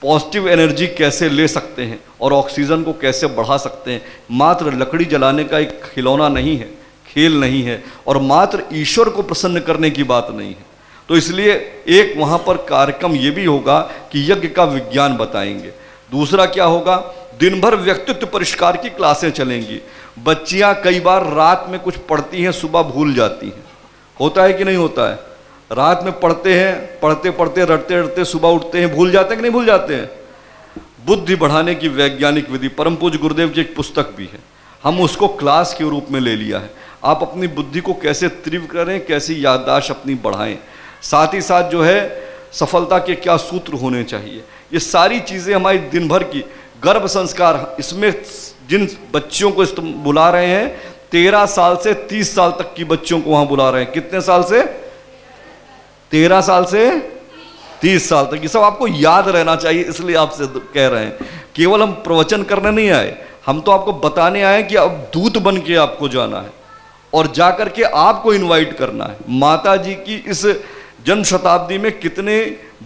पॉजिटिव एनर्जी कैसे ले सकते हैं और ऑक्सीजन को कैसे बढ़ा सकते हैं। मात्र लकड़ी जलाने का एक खिलौना नहीं है, खेल नहीं है, और मात्र ईश्वर को प्रसन्न करने की बात नहीं है। तो इसलिए एक वहाँ पर कार्यक्रम ये भी होगा कि यज्ञ का विज्ञान बताएंगे। दूसरा क्या होगा, दिन भर व्यक्तित्व परिष्कार की क्लासें चलेंगी। बच्चियाँ कई बार रात में कुछ पढ़ती हैं, सुबह भूल जाती हैं। होता है कि नहीं होता है? रात में पढ़ते हैं, पढ़ते पढ़ते रटते रटते सुबह उठते हैं, भूल जाते हैं कि नहीं भूल जाते हैं? बुद्धि बढ़ाने की वैज्ञानिक विधि, परम पूज्य गुरुदेव की एक पुस्तक भी है, हम उसको क्लास के रूप में ले लिया है। आप अपनी बुद्धि को कैसे तीव्र करें, कैसी याददाश्त अपनी बढ़ाएं, साथ ही साथ जो है सफलता के क्या सूत्र होने चाहिए, ये सारी चीज़ें हमारी दिन भर की। गर्भ संस्कार, इसमें जिन बच्चियों को बुला रहे हैं 13 साल से 30 साल तक की बच्चियों को वहाँ बुला रहे हैं। कितने साल से? 13 साल से 30 साल तक। ये सब आपको याद रहना चाहिए, इसलिए आपसे कह रहे हैं। केवल हम प्रवचन करने नहीं आए, हम तो आपको बताने आए कि अब दूत बन के आपको जाना है और जाकर के आपको इनवाइट करना है। माता जी की इस जन्म शताब्दी में कितने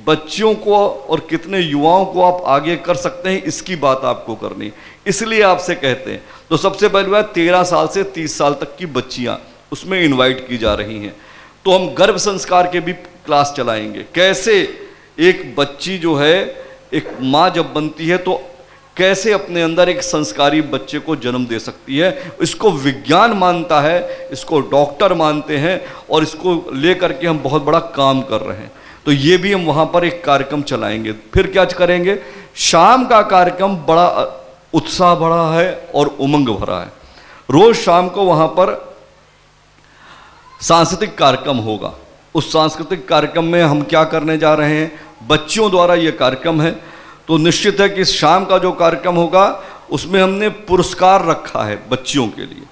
बच्चियों को और कितने युवाओं को आप आगे कर सकते हैं, इसकी बात आपको करनी, इसलिए आपसे कहते हैं। तो सबसे पहली बात, 13 साल से 30 साल तक की बच्चियां उसमें इनवाइट की जा रही हैं। तो हम गर्भ संस्कार के भी क्लास चलाएंगे। कैसे एक बच्ची जो है, एक माँ जब बनती है तो कैसे अपने अंदर एक संस्कारी बच्चे को जन्म दे सकती है, इसको विज्ञान मानता है, इसको डॉक्टर मानते हैं, और इसको लेकर के हम बहुत बड़ा काम कर रहे हैं। तो ये भी हम वहाँ पर एक कार्यक्रम चलाएंगे। फिर क्या करेंगे, शाम का कार्यक्रम बड़ा उत्साह भरा है और उमंग भरा है। रोज शाम को वहाँ पर सांस्कृतिक कार्यक्रम होगा। उस सांस्कृतिक कार्यक्रम में हम क्या करने जा रहे हैं, बच्चियों द्वारा ये कार्यक्रम है, तो निश्चित है कि शाम का जो कार्यक्रम होगा उसमें हमने पुरस्कार रखा है बच्चियों के लिए।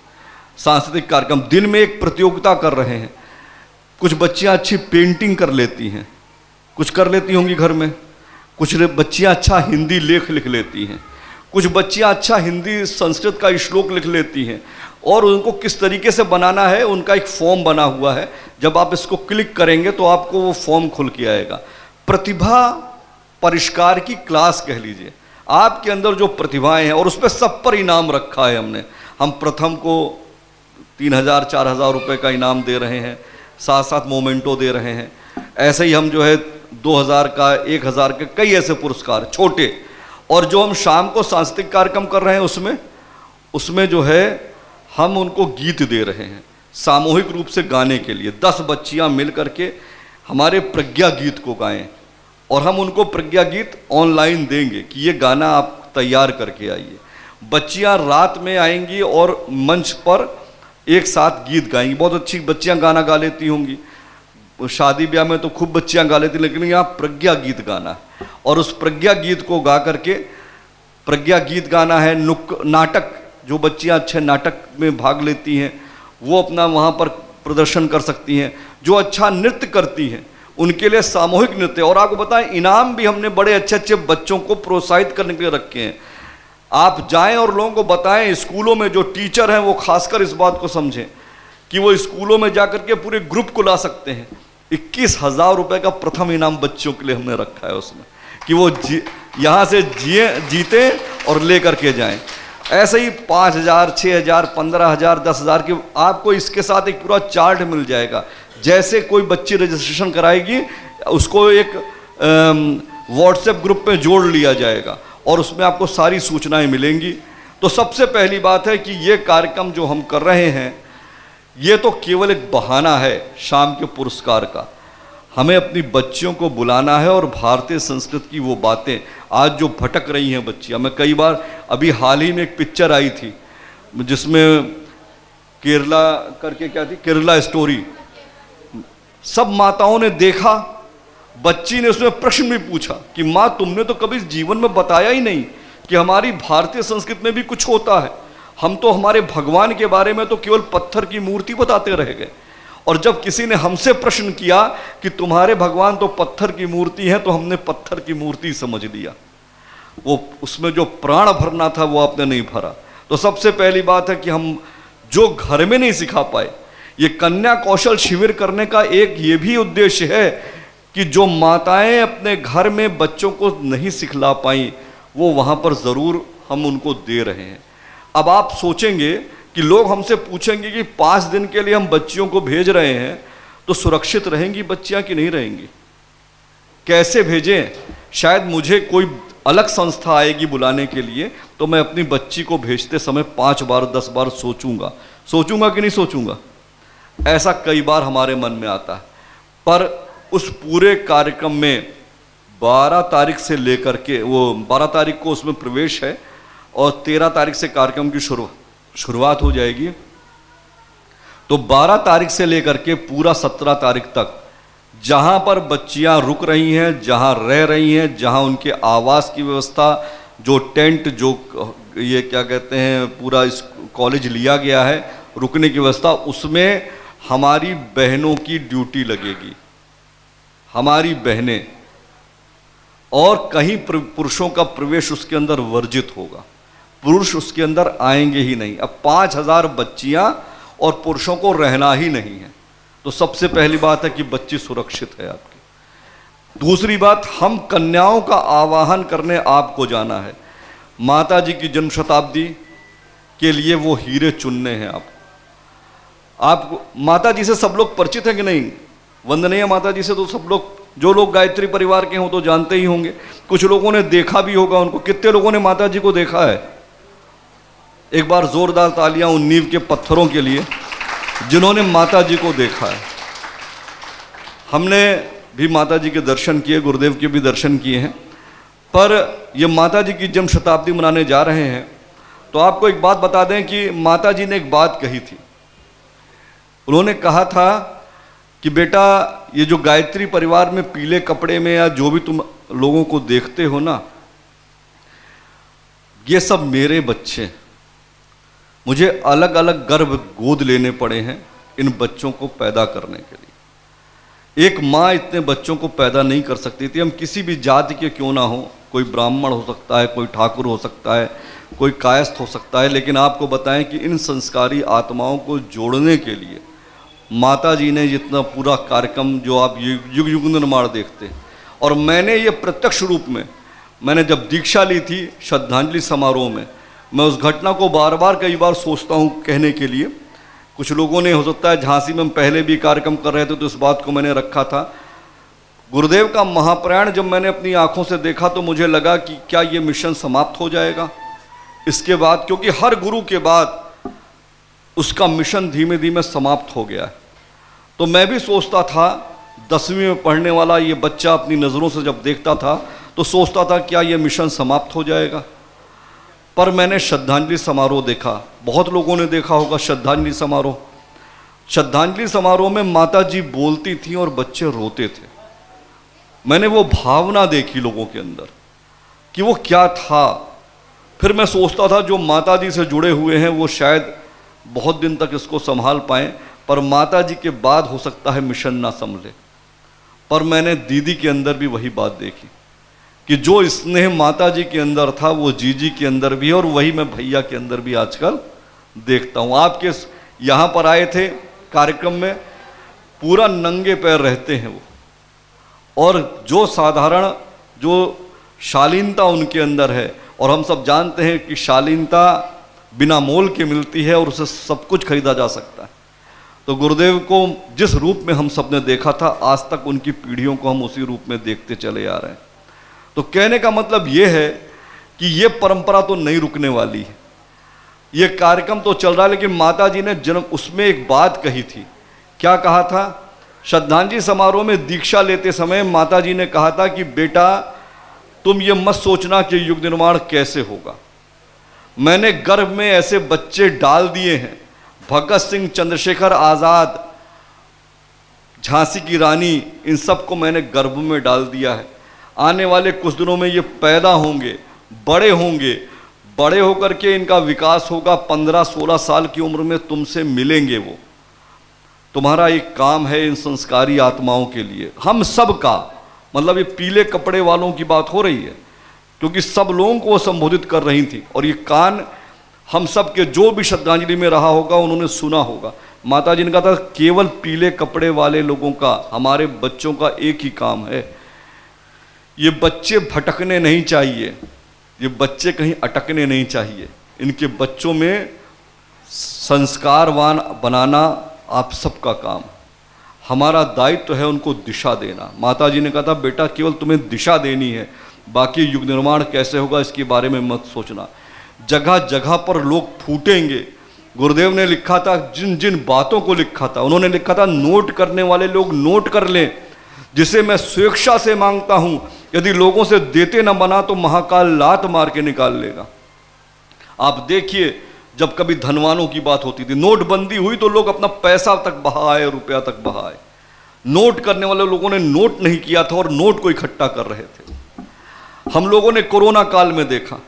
सांस्कृतिक कार्यक्रम, दिन में एक प्रतियोगिता कर रहे हैं। कुछ बच्चियां अच्छी पेंटिंग कर लेती हैं, कुछ कर लेती होंगी घर में, कुछ बच्चियां अच्छा हिंदी लेख लिख लेती हैं, कुछ बच्चियां अच्छा हिंदी संस्कृत का श्लोक लिख लेती हैं, और उनको किस तरीके से बनाना है उनका एक फॉर्म बना हुआ है। जब आप इसको क्लिक करेंगे तो आपको वो फॉर्म खुल के आएगा। प्रतिभा परिष्कार की क्लास कह लीजिए, आपके अंदर जो प्रतिभाएं हैं, और उस पर सब पर इनाम रखा है हमने। हम प्रथम को 3000-4000 रुपये का इनाम दे रहे हैं, साथ साथ मोमेंटो दे रहे हैं। ऐसे ही हम जो है 2000 का, 1000 के कई ऐसे पुरस्कार छोटे। और जो हम शाम को सांस्कृतिक कार्यक्रम कर रहे हैं उसमें जो है हम उनको गीत दे रहे हैं सामूहिक रूप से गाने के लिए। 10 बच्चियां मिल करके हमारे प्रज्ञा गीत को गाएं, और हम उनको प्रज्ञा गीत ऑनलाइन देंगे कि ये गाना आप तैयार करके आइए। बच्चियां रात में आएंगी और मंच पर एक साथ गीत गाएंगी। बहुत अच्छी बच्चियां गाना गा लेती होंगी, शादी ब्याह में तो खूब बच्चियां गा लेती, लेकिन यहाँ प्रज्ञा गीत गाना है, और उस प्रज्ञा गीत को गा करके, प्रज्ञा गीत गाना है। नाटक, जो बच्चियां अच्छे नाटक में भाग लेती हैं वो अपना वहाँ पर प्रदर्शन कर सकती हैं। जो अच्छा नृत्य करती हैं उनके लिए सामूहिक नृत्य। और आपको बताएं, इनाम भी हमने बड़े अच्छे अच्छे बच्चों को प्रोत्साहित करने के लिए रखे हैं। आप जाएं और लोगों को बताएं, स्कूलों में जो टीचर हैं वो खासकर इस बात को समझें कि वो स्कूलों में जाकर के पूरे ग्रुप को ला सकते हैं। 21,000 रुपये का प्रथम इनाम बच्चों के लिए हमने रखा है उसमें, कि वो यहाँ से जीते और ले करके जाएं। ऐसे ही 5,000, 6,000, 15,000, 10,000 की आपको इसके साथ एक पूरा चार्ट मिल जाएगा। जैसे कोई बच्ची रजिस्ट्रेशन कराएगी उसको एक व्हाट्सएप ग्रुप में जोड़ लिया जाएगा और उसमें आपको सारी सूचनाएं मिलेंगी। तो सबसे पहली बात है कि ये कार्यक्रम जो हम कर रहे हैं ये तो केवल एक बहाना है शाम के पुरस्कार का। हमें अपनी बच्चियों को बुलाना है और भारतीय संस्कृति की वो बातें आज जो भटक रही हैं बच्चियाँ। मैं कई बार, अभी हाल ही में एक पिक्चर आई थी जिसमें केरला करके क्या थी, केरला स्टोरी, सब माताओं ने देखा। बच्ची ने उसमें प्रश्न भी पूछा कि माँ तुमने तो कभी जीवन में बताया ही नहीं कि हमारी भारतीय संस्कृति में भी कुछ होता है। हम तो हमारे भगवान के बारे में तो केवल पत्थर की मूर्ति बताते रह गए। और जब किसी ने हमसे प्रश्न किया कि तुम्हारे भगवान तो पत्थर की मूर्ति है, तो हमने पत्थर की मूर्ति समझ लिया। वो उसमें जो प्राण भरना था वो आपने नहीं भरा। तो सबसे पहली बात है कि हम जो घर में नहीं सिखा पाए, ये कन्या कौशल शिविर करने का एक ये भी उद्देश्य है कि जो माताएं अपने घर में बच्चों को नहीं सिखला पाई, वो वहाँ पर ज़रूर हम उनको दे रहे हैं। अब आप सोचेंगे कि लोग हमसे पूछेंगे कि 5 दिन के लिए हम बच्चियों को भेज रहे हैं, तो सुरक्षित रहेंगी बच्चियां कि नहीं रहेंगी, कैसे भेजें? शायद मुझे कोई अलग संस्था आएगी बुलाने के लिए, तो मैं अपनी बच्ची को भेजते समय 5 बार 10 बार सोचूंगा कि नहीं सोचूंगा। ऐसा कई बार हमारे मन में आता है। पर उस पूरे कार्यक्रम में 12 तारीख से लेकर के, वो 12 तारीख को उसमें प्रवेश है और 13 तारीख से कार्यक्रम की शुरुआत हो जाएगी। तो 12 तारीख से लेकर के पूरा 17 तारीख तक जहां पर बच्चियां रुक रही हैं, जहां रह रही हैं, जहां उनके आवास की व्यवस्था, जो टेंट, जो ये क्या कहते हैं, पूरा इस कॉलेज लिया गया है रुकने की व्यवस्था, उसमें हमारी बहनों की ड्यूटी लगेगी, हमारी बहनें। और कहीं पुरुषों का प्रवेश उसके अंदर वर्जित होगा, पुरुष उसके अंदर आएंगे ही नहीं। अब 5000 बच्चियां और पुरुषों को रहना ही नहीं है। तो सबसे पहली बात है कि बच्ची सुरक्षित है आपकी। दूसरी बात, हम कन्याओं का आवाहन करने आपको जाना है। माता जी की जन्म शताब्दी के लिए वो हीरे चुनने हैं आपको। माता जी से सब लोग परिचित हैं कि नहीं? वंदनीय माता जी से तो सब लोग, जो लोग गायत्री परिवार के हों तो जानते ही होंगे, कुछ लोगों ने देखा भी होगा उनको। कितने लोगों ने माता जी को देखा है? एक बार जोरदार तालियां उन नींव के पत्थरों के लिए जिन्होंने माता जी को देखा है। हमने भी माता जी के दर्शन किए, गुरुदेव के भी दर्शन किए हैं। पर ये माता जी की जन्म शताब्दी मनाने जा रहे हैं, तो आपको एक बात बता दें कि माता जी ने एक बात कही थी। उन्होंने कहा था कि बेटा, ये जो गायत्री परिवार में पीले कपड़े में या जो भी तुम लोगों को देखते हो ना, ये सब मेरे बच्चे। मुझे अलग अलग गर्भ गोद लेने पड़े हैं इन बच्चों को पैदा करने के लिए। एक माँ इतने बच्चों को पैदा नहीं कर सकती थी। हम किसी भी जाति के क्यों ना हो, कोई ब्राह्मण हो सकता है, कोई ठाकुर हो सकता है, कोई कायस्थ हो सकता है, लेकिन आपको बताएं कि इन संस्कारी आत्माओं को जोड़ने के लिए माता जी ने जितना पूरा कार्यक्रम, जो आप युग युग निर्माण देखते हैं, और मैंने ये प्रत्यक्ष रूप में, मैंने जब दीक्षा ली थी श्रद्धांजलि समारोह में, मैं उस घटना को बार बार कई बार सोचता हूँ कहने के लिए। कुछ लोगों ने, हो सकता है झांसी में हम पहले भी कार्यक्रम कर रहे थे तो इस बात को मैंने रखा था। गुरुदेव का महाप्रयाण जब मैंने अपनी आंखों से देखा तो मुझे लगा कि क्या ये मिशन समाप्त हो जाएगा इसके बाद, क्योंकि हर गुरु के बाद उसका मिशन धीमे धीमे समाप्त हो गया है। तो मैं भी सोचता था, 10वीं में पढ़ने वाला ये बच्चा अपनी नज़रों से जब देखता था तो सोचता था क्या ये मिशन समाप्त हो जाएगा। पर मैंने श्रद्धांजलि समारोह देखा, बहुत लोगों ने देखा होगा श्रद्धांजलि समारोह। श्रद्धांजलि समारोह में माता जी बोलती थी और बच्चे रोते थे। मैंने वो भावना देखी लोगों के अंदर कि वो क्या था। फिर मैं सोचता था जो माता जी से जुड़े हुए हैं वो शायद बहुत दिन तक इसको संभाल पाएं, पर माता जी के बाद हो सकता है मिशन ना संभले। पर मैंने दीदी के अंदर भी वही बात देखी कि जो स्नेह माता जी के अंदर था वो जीजी के अंदर भी है, और वही मैं भैया के अंदर भी आजकल देखता हूँ। आपके यहाँ पर आए थे कार्यक्रम में, पूरा नंगे पैर रहते हैं वो, और जो साधारण, जो शालीनता उनके अंदर है, और हम सब जानते हैं कि शालीनता बिना मोल के मिलती है और उसे सब कुछ खरीदा जा सकता है। तो गुरुदेव को जिस रूप में हम सब ने देखा था, आज तक उनकी पीढ़ियों को हम उसी रूप में देखते चले आ रहे हैं। तो कहने का मतलब ये है कि ये परंपरा तो नहीं रुकने वाली है, ये कार्यक्रम तो चल रहा है। लेकिन माता जी ने जन्म, उसमें एक बात कही थी। क्या कहा था? श्रद्धांजलि समारोह में दीक्षा लेते समय माता जी ने कहा था कि बेटा, तुम ये मत सोचना कि युग निर्माण कैसे होगा। मैंने गर्भ में ऐसे बच्चे डाल दिए हैं, भगत सिंह, चंद्रशेखर आज़ाद, झांसी की रानी, इन सबको मैंने गर्भ में डाल दिया है। आने वाले कुछ दिनों में ये पैदा होंगे, बड़े होंगे, बड़े होकर के इनका विकास होगा। 15-16 साल की उम्र में तुमसे मिलेंगे वो। तुम्हारा एक काम है इन संस्कारी आत्माओं के लिए, हम सब का, मतलब ये पीले कपड़े वालों की बात हो रही है, क्योंकि सब लोगों को वो संबोधित कर रही थी, और ये कान हम सब के जो भी श्रद्धांजलि में रहा होगा उन्होंने सुना होगा। माता जी ने कहा था केवल पीले कपड़े वाले लोगों का, हमारे बच्चों का एक ही काम है, ये बच्चे भटकने नहीं चाहिए, ये बच्चे कहीं अटकने नहीं चाहिए, इनके बच्चों में संस्कारवान बनाना आप सबका काम, हमारा दायित्व है उनको दिशा देना। माता जी ने कहा था बेटा केवल तुम्हें दिशा देनी है, बाकी युग निर्माण कैसे होगा इसके बारे में मत सोचना। जगह जगह पर लोग फूटेंगे। गुरुदेव ने लिखा था, जिन जिन बातों को लिखा था उन्होंने लिखा था नोट करने वाले लोग नोट कर लें, जिसे मैं स्वेच्छा से मांगता हूं, यदि लोगों से देते न बना तो महाकाल लात मार के निकाल लेगा। आप देखिए जब कभी धनवानों की बात होती थी, नोटबंदी हुई तो लोग अपना पैसा तक बहाए, रुपया तक बहाए। नोट करने वाले लोगों ने नोट नहीं किया था और नोट को इकट्ठा कर रहे थे। हम लोगों ने कोरोना काल में देखा,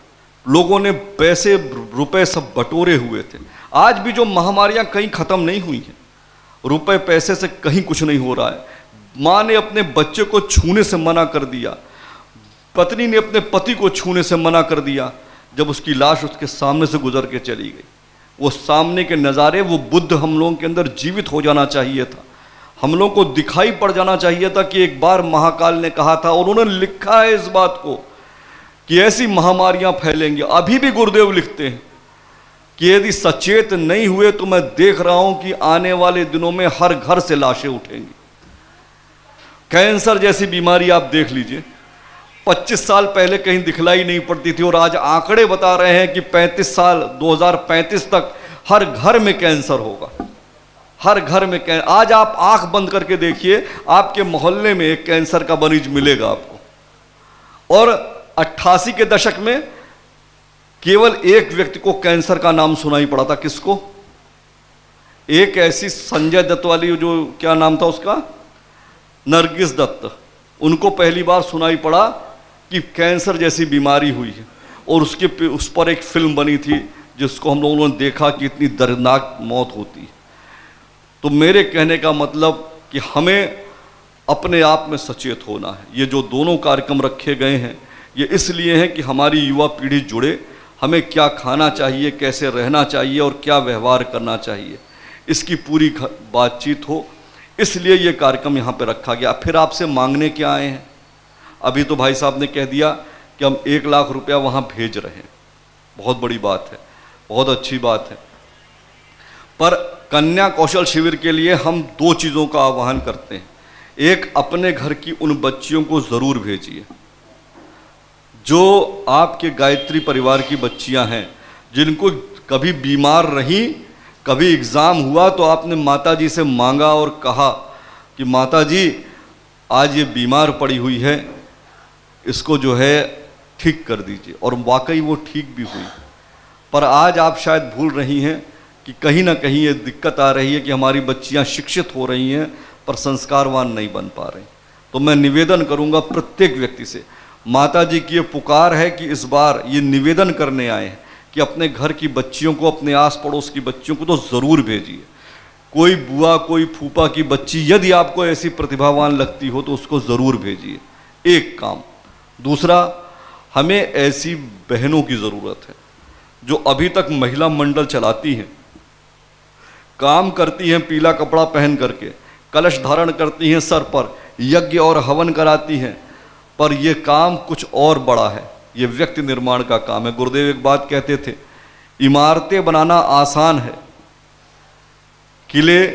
लोगों ने पैसे रुपए सब बटोरे हुए थे। आज भी जो महामारियां कहीं खत्म नहीं हुई हैं, रुपए पैसे से कहीं कुछ नहीं हो रहा है। माँ ने अपने बच्चे को छूने से मना कर दिया, पत्नी ने अपने पति को छूने से मना कर दिया, जब उसकी लाश उसके सामने से गुजर के चली गई। वो सामने के नज़ारे, वो बुद्ध हम लोगों के अंदर जीवित हो जाना चाहिए था, हम लोगों को दिखाई पड़ जाना चाहिए था कि एक बार महाकाल ने कहा था, और उन्होंने लिखा है इस बात को कि ऐसी महामारियां फैलेंगी। अभी भी गुरुदेव लिखते हैं कि यदि सचेत नहीं हुए तो मैं देख रहा हूं कि आने वाले दिनों में हर घर से लाशें उठेंगी। कैंसर जैसी बीमारी आप देख लीजिए, 25 साल पहले कहीं दिखलाई नहीं पड़ती थी, और आज आंकड़े बता रहे हैं कि 35 साल 2035 तक हर घर में कैंसर होगा, हर घर में कैंसर। आज आप आंख बंद करके देखिए, आपके मोहल्ले में एक कैंसर का मरीज मिलेगा आपको। और 88 के दशक में केवल एक व्यक्ति को कैंसर का नाम सुनाई पड़ा था। किसको? एक ऐसी संजय दत्त वाली, जो क्या नाम था उसका, नरगिस दत्त, उनको पहली बार सुनाई पड़ा कि कैंसर जैसी बीमारी हुई है, और उस पर एक फिल्म बनी थी जिसको हम लोगों ने देखा कि इतनी दर्दनाक मौत होती है। तो मेरे कहने का मतलब कि हमें अपने आप में सचेत होना है। ये जो दोनों कार्यक्रम रखे गए हैं ये इसलिए हैं कि हमारी युवा पीढ़ी जुड़े, हमें क्या खाना चाहिए, कैसे रहना चाहिए और क्या व्यवहार करना चाहिए, इसकी पूरी बातचीत हो, इसलिए ये कार्यक्रम यहाँ पे रखा गया। फिर आपसे मांगने क्या आए हैं? अभी तो भाई साहब ने कह दिया कि हम 1 लाख रुपया वहाँ भेज रहे हैं, बहुत बड़ी बात है, बहुत अच्छी बात है। पर कन्या कौशल शिविर के लिए हम 2 चीज़ों का आह्वान करते हैं। एक, अपने घर की उन बच्चियों को ज़रूर भेजिए जो आपके गायत्री परिवार की बच्चियां हैं, जिनको कभी बीमार रहीं, कभी एग्ज़ाम हुआ तो आपने माता जी से मांगा और कहा कि माता जी आज ये बीमार पड़ी हुई है, इसको जो है ठीक कर दीजिए, और वाकई वो ठीक भी हुई। पर आज आप शायद भूल रही हैं कि कहीं ना कहीं ये दिक्कत आ रही है कि हमारी बच्चियां शिक्षित हो रही हैं पर संस्कारवान नहीं बन पा रही। तो मैं निवेदन करूंगा प्रत्येक व्यक्ति से, माता जी की ये पुकार है कि इस बार ये निवेदन करने आए हैं कि अपने घर की बच्चियों को, अपने आस पड़ोस की बच्चियों को तो ज़रूर भेजिए। कोई बुआ, कोई फूफा की बच्ची यदि आपको ऐसी प्रतिभावान लगती हो तो उसको ज़रूर भेजिए, एक काम। दूसरा, हमें ऐसी बहनों की ज़रूरत है जो अभी तक महिला मंडल चलाती हैं, काम करती हैं पीला कपड़ा पहन करके, कलश धारण करती हैं सर पर, यज्ञ और हवन कराती हैं, पर यह काम कुछ और बड़ा है, ये व्यक्ति निर्माण का काम है। गुरुदेव एक बात कहते थे, इमारतें बनाना आसान है, किले,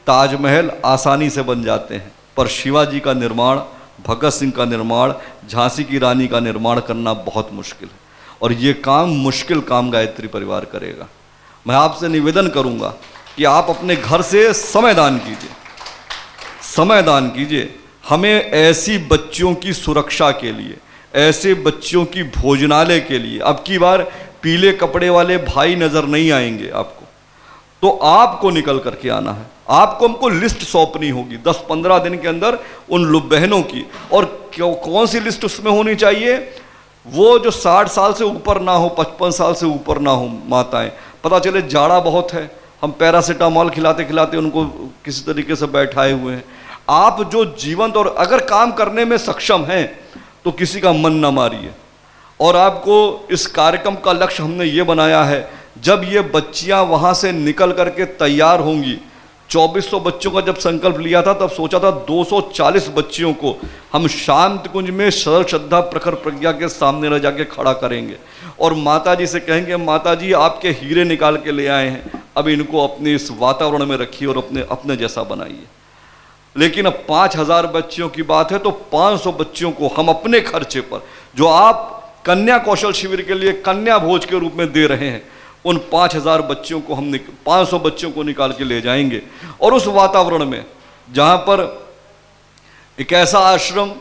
ताजमहल आसानी से बन जाते हैं, पर शिवाजी का निर्माण, भगत सिंह का निर्माण, झांसी की रानी का निर्माण करना बहुत मुश्किल है, और ये काम मुश्किल काम गायत्री परिवार करेगा। मैं आपसे निवेदन करूंगा कि आप अपने घर से समय दान कीजिए, समय दान कीजिए। हमें ऐसी बच्चियों की सुरक्षा के लिए, ऐसे बच्चियों की भोजनालय के लिए, अब की बार पीले कपड़े वाले भाई नज़र नहीं आएंगे आपको, तो आपको निकल करके आना है, आपको हमको लिस्ट सौंपनी होगी 10-15 दिन के अंदर उन बहनों की। और कौन सी लिस्ट उसमें होनी चाहिए? वो जो 60 साल से ऊपर ना हो, 55 साल से ऊपर ना हो माताएं। पता चले जाड़ा बहुत है, हम पैरासीटामॉल खिलाते खिलाते उनको किसी तरीके से बैठाए हुए हैं। आप जो जीवंत और अगर काम करने में सक्षम हैं तो किसी का मन ना मारिए। और आपको इस कार्यक्रम का लक्ष्य हमने ये बनाया है, जब ये बच्चियां वहाँ से निकल करके तैयार होंगी, 2400 बच्चों का जब संकल्प लिया था तब सोचा था 240 बच्चियों को हम शांत कुंज में सरल श्रद्धा प्रखर प्रज्ञा के सामने रह जाके खड़ा करेंगे और माता जी से कहेंगे, माता जी आपके हीरे निकाल के ले आए हैं, अब इनको अपने इस वातावरण में रखिए और अपने जैसा बनाइए। लेकिन अब 5000 बच्चियों की बात है तो 500 बच्चियों को हम अपने खर्चे पर, जो आप कन्या कौशल शिविर के लिए कन्या भोज के रूप में दे रहे हैं, उन 5000 बच्चियों को हम 500 बच्चियों को निकाल के ले जाएंगे और उस वातावरण में जहाँ पर एक ऐसा आश्रम,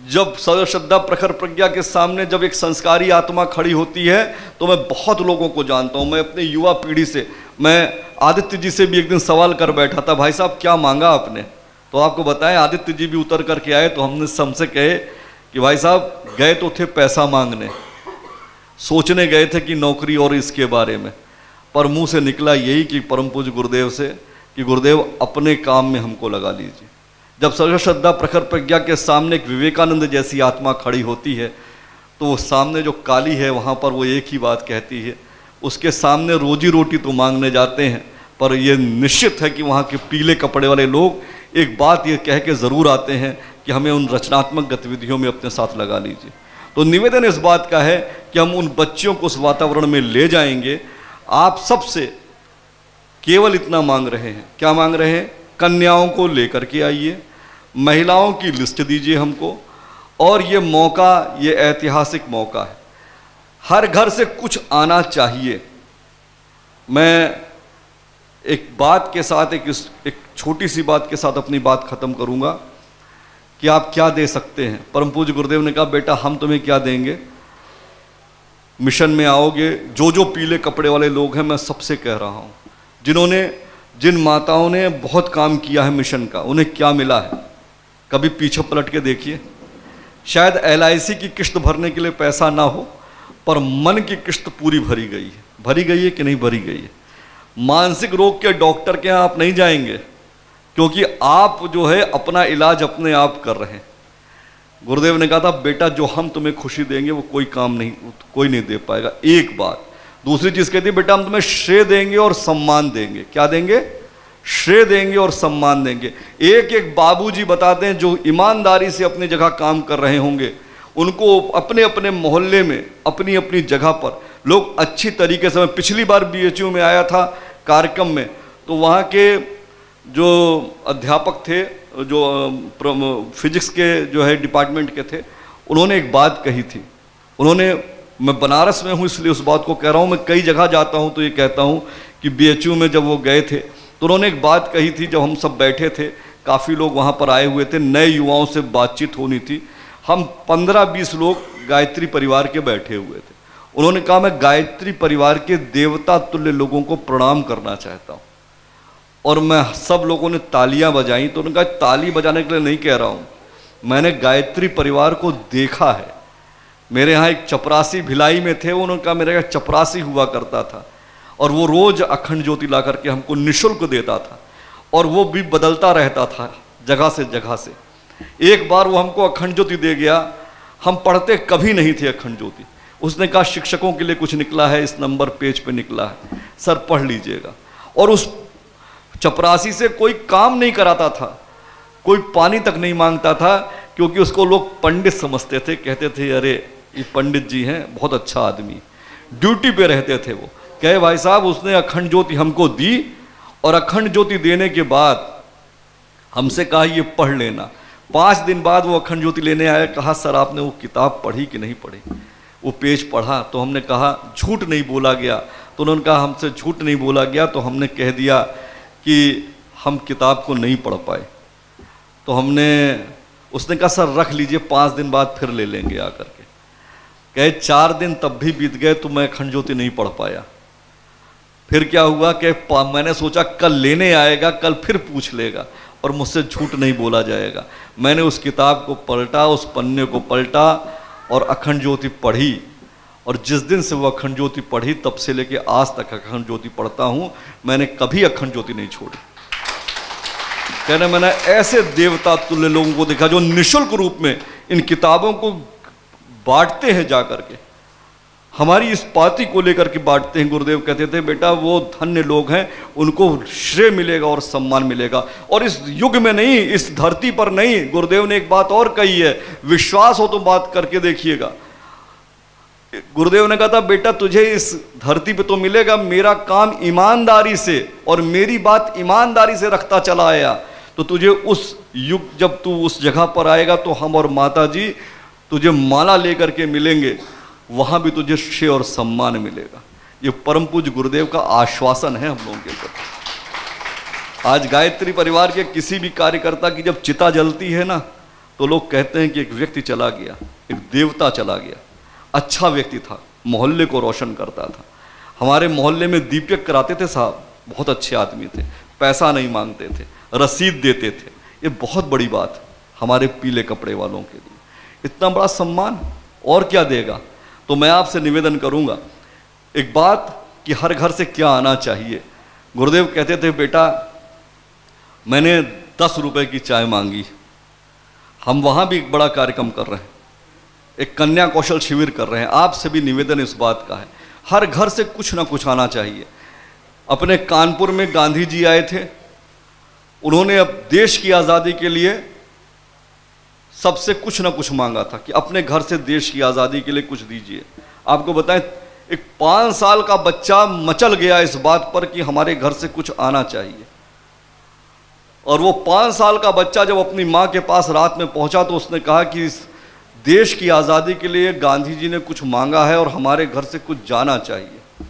जब सरल श्रद्धा प्रखर प्रज्ञा के सामने जब एक संस्कारी आत्मा खड़ी होती है तो मैं बहुत लोगों को जानता हूँ। मैं अपनी युवा पीढ़ी से, मैं आदित्य जी से भी एक दिन सवाल कर बैठा था, भाई साहब क्या मांगा आपने? तो आपको बताएं, आदित्य जी भी उतर करके आए तो हमने सबसे कहे कि भाई साहब गए तो थे पैसा मांगने, सोचने गए थे कि नौकरी और इसके बारे में, पर मुंह से निकला यही कि परम पूज्य गुरुदेव से कि गुरुदेव अपने काम में हमको लगा लीजिए। जब सर्व श्रद्धा प्रखर प्रज्ञा के सामने एक विवेकानंद जैसी आत्मा खड़ी होती है तो वो सामने जो काली है वहाँ पर वो एक ही बात कहती है, उसके सामने रोजी रोटी तो मांगने जाते हैं, पर ये निश्चित है कि वहाँ के पीले कपड़े वाले लोग एक बात ये कह के ज़रूर आते हैं कि हमें उन रचनात्मक गतिविधियों में अपने साथ लगा लीजिए। तो निवेदन इस बात का है कि हम उन बच्चियों को उस वातावरण में ले जाएंगे। आप सबसे केवल इतना मांग रहे हैं, क्या मांग रहे हैं? कन्याओं को लेकर के आइए, महिलाओं की लिस्ट दीजिए हमको, और ये मौका, ये ऐतिहासिक मौका है, हर घर से कुछ आना चाहिए। मैं एक बात के साथ, एक छोटी सी बात के साथ अपनी बात खत्म करूंगा कि आप क्या दे सकते हैं। परम पूज्य गुरुदेव ने कहा, बेटा हम तुम्हें क्या देंगे, मिशन में आओगे, जो पीले कपड़े वाले लोग हैं, मैं सबसे कह रहा हूं, जिन माताओं ने बहुत काम किया है मिशन का, उन्हें क्या मिला है कभी पीछे पलट के देखिए। शायद LIC की किस्त भरने के लिए पैसा ना हो, पर मन की किस्त पूरी भरी गई है। भरी गई है कि नहीं भरी गई है? मानसिक रोग के डॉक्टर के यहाँ आप नहीं जाएंगे, क्योंकि आप जो है अपना इलाज अपने आप कर रहे हैं। गुरुदेव ने कहा था, बेटा जो हम तुम्हें खुशी देंगे वो कोई नहीं दे पाएगा। एक बात। दूसरी चीज कहती है, बेटा हम तुम्हें श्रेय देंगे और सम्मान देंगे। क्या देंगे? श्रेय देंगे और सम्मान देंगे। एक एक बाबूजी बताते हैं जो ईमानदारी से अपनी जगह काम कर रहे होंगे, उनको अपने अपने मोहल्ले में, अपनी अपनी जगह पर लोग अच्छी तरीके से। मैं पिछली बार BHU में आया था कार्यक्रम में, तो वहाँ के जो अध्यापक थे, जो फिजिक्स के जो है डिपार्टमेंट के थे, उन्होंने एक बात कही थी। मैं बनारस में हूँ इसलिए उस बात को कह रहा हूँ, मैं कई जगह जाता हूँ तो ये कहता हूँ कि BHU में जब वो गए थे तो उन्होंने एक बात कही थी। जब हम सब बैठे थे, काफ़ी लोग वहाँ पर आए हुए थे, नए युवाओं से बातचीत होनी थी, हम 15-20 लोग गायत्री परिवार के बैठे हुए थे। उन्होंने कहा, मैं गायत्री परिवार के देवता तुल्य लोगों को प्रणाम करना चाहता हूँ। और मैं सब लोगों ने तालियां बजाई। तो उन्होंने कहा, ताली बजाने के लिए नहीं कह रहा हूँ, मैंने गायत्री परिवार को देखा है। मेरे यहाँ एक चपरासी भिलाई में थे, उन्होंने कहा मेरे यहाँ चपरासी हुआ करता था और वो रोज अखंड ज्योति ला करके हमको निःशुल्क देता था, और वो भी बदलता रहता था जगह से जगह से। एक बार वो हमको अखंड ज्योति दे गया, हम पढ़ते कभी नहीं थे अखंड ज्योति। उसने कहा, शिक्षकों के लिए कुछ निकला है, इस नंबर पेज पे निकला है, सर पढ़ लीजिएगा। और उस चपरासी से कोई काम नहीं कराता था, कोई पानी तक नहीं मांगता था, क्योंकि उसको लोग पंडित समझते थे। कहते थे, अरे ये पंडित जी हैं, बहुत अच्छा आदमी। ड्यूटी पे रहते थे वो। कहे, भाई साहब उसने अखंड ज्योति हमको दी, और अखंड ज्योति देने के बाद हमसे कहा ये पढ़ लेना। 5 दिन बाद वो अखंड ज्योति लेने आया। कहा, सर आपने वो किताब पढ़ी कि नहीं पढ़ी? वो पेज पढ़ा। तो हमने कहा, झूठ नहीं बोला गया? तो उन्होंने कहा, हमसे झूठ नहीं बोला गया। तो हमने कह दिया कि हम किताब को नहीं पढ़ पाए। तो उसने कहा, सर रख लीजिए, 5 दिन बाद फिर ले लेंगे आकर के। कहे, 4 दिन तब भी बीत गए तो मैं अखंड ज्योति नहीं पढ़ पाया। फिर क्या हुआ कि मैंने सोचा कल लेने आएगा, कल फिर पूछ लेगा और मुझसे झूठ नहीं बोला जाएगा। मैंने उस किताब को पलटा, उस पन्ने को पलटा और अखंड ज्योति पढ़ी, और जिस दिन से वो अखंड ज्योति पढ़ी तब से लेके आज तक अखंड ज्योति पढ़ता हूं, मैंने कभी अखंड ज्योति नहीं छोड़ी। कहने मैंने ऐसे देवता तुल्य लोगों को देखा जो निःशुल्क रूप में इन किताबों को बांटते हैं, जा करके हमारी इस पाती को लेकर के बांटते हैं। गुरुदेव कहते थे बेटा वो धन्य लोग हैं, उनको श्रेय मिलेगा और सम्मान मिलेगा। और इस युग में नहीं, इस धरती पर नहीं। गुरुदेव ने एक बात और कही है, विश्वास हो तो बात करके देखिएगा। गुरुदेव ने कहा था बेटा तुझे इस धरती पे तो मिलेगा, मेरा काम ईमानदारी से और मेरी बात ईमानदारी से रखता चला आया, तो तुझे उस युग जब तू उस जगह पर आएगा तो हम और माता जी तुझे माला लेकर के मिलेंगे, वहां भी तुझे श्रेय और सम्मान मिलेगा। ये परम पूज्य गुरुदेव का आश्वासन है हम लोगों के प्रति। आज गायत्री परिवार के किसी भी कार्यकर्ता की जब चिता जलती है ना, तो लोग कहते हैं कि एक व्यक्ति चला गया, एक देवता चला गया, अच्छा व्यक्ति था, मोहल्ले को रोशन करता था। हमारे मोहल्ले में दीपक कराते थे साहब, बहुत अच्छे आदमी थे, पैसा नहीं मांगते थे, रसीद देते थे। ये बहुत बड़ी बात है हमारे पीले कपड़े वालों के लिए, इतना बड़ा सम्मान और क्या देगा। तो मैं आपसे निवेदन करूंगा एक बात कि हर घर से क्या आना चाहिए। गुरुदेव कहते थे बेटा मैंने 10 रुपए की चाय मांगी, हम वहां भी एक बड़ा कार्यक्रम कर रहे हैं, एक कन्या कौशल शिविर कर रहे हैं। आपसे भी निवेदन इस बात का है, हर घर से कुछ ना कुछ आना चाहिए। अपने कानपुर में गांधी जी आए थे, उन्होंने अब देश की आज़ादी के लिए सबसे कुछ ना कुछ मांगा था कि अपने घर से देश की आज़ादी के लिए कुछ दीजिए। आपको बताएं एक 5 साल का बच्चा मचल गया इस बात पर कि हमारे घर से कुछ आना चाहिए। और वो 5 साल का बच्चा जब अपनी माँ के पास रात में पहुंचा तो उसने कहा कि इस देश की आज़ादी के लिए गांधी जी ने कुछ मांगा है और हमारे घर से कुछ जाना चाहिए।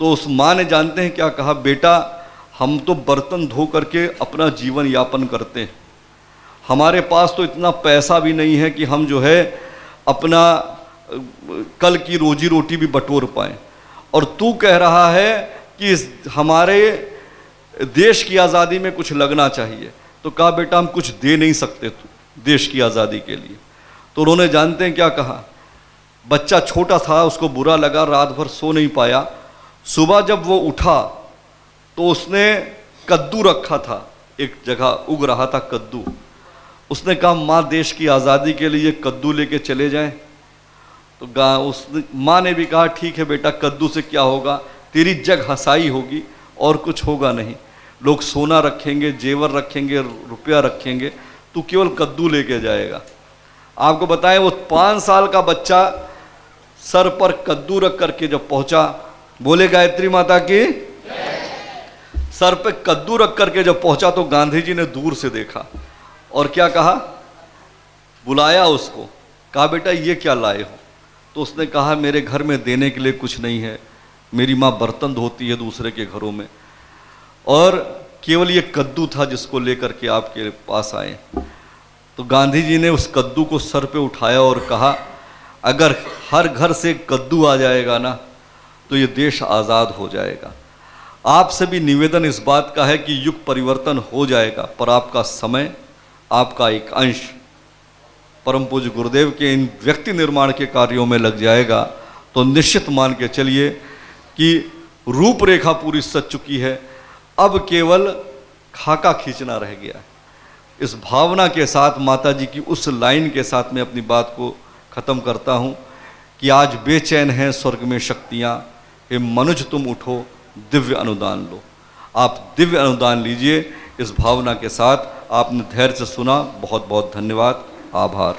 तो उस माँ ने जानते हैं क्या कहा, बेटा हम तो बर्तन धो करके अपना जीवन यापन करते हैं, हमारे पास तो इतना पैसा भी नहीं है कि हम जो है अपना कल की रोजी रोटी भी बटोर पाएं, और तू कह रहा है कि हमारे देश की आज़ादी में कुछ लगना चाहिए। तो कहा बेटा हम कुछ दे नहीं सकते देश की आज़ादी के लिए। तो उन्होंने जानते हैं क्या कहा, बच्चा छोटा था, उसको बुरा लगा, रात भर सो नहीं पाया। सुबह जब वो उठा तो उसने कद्दू रखा था, एक जगह उग रहा था कद्दू। उसने कहा माँ देश की आज़ादी के लिए कद्दू लेके चले जाएं। तो उसने माँ ने भी कहा ठीक है बेटा, कद्दू से क्या होगा, तेरी जग हंसाई होगी और कुछ होगा नहीं। लोग सोना रखेंगे, जेवर रखेंगे, रुपया रखेंगे, तू केवल कद्दू लेके जाएगा। आपको बताएं वो 5 साल का बच्चा सर पर कद्दू रख करके जब पहुंचा, बोले गायत्री माता की, सर पे कद्दू रख करके जब पहुंचा तो गांधी जी ने दूर से देखा और क्या कहा, बुलाया उसको, कहा बेटा ये क्या लाए हो। तो उसने कहा मेरे घर में देने के लिए कुछ नहीं है, मेरी माँ बर्तन धोती है दूसरे के घरों में, और केवल ये कद्दू था जिसको लेकर के आपके पास आए। तो गांधी जी ने उस कद्दू को सर पे उठाया और कहा अगर हर घर से कद्दू आ जाएगा ना तो ये देश आज़ाद हो जाएगा। आपसे भी निवेदन इस बात का है कि युग परिवर्तन हो जाएगा, पर आपका समय, आपका एक अंश परम पूज्य गुरुदेव के इन व्यक्ति निर्माण के कार्यों में लग जाएगा। तो निश्चित मान के चलिए कि रूपरेखा पूरी सज चुकी है, अब केवल खाका खींचना रह गया है। इस भावना के साथ माता जी की उस लाइन के साथ मैं अपनी बात को ख़त्म करता हूँ कि आज बेचैन हैं स्वर्ग में शक्तियाँ, हे मनुज तुम उठो दिव्य अनुदान लो। आप दिव्य अनुदान लीजिए। इस भावना के साथ आपने धैर्य से सुना, बहुत बहुत धन्यवाद, आभार।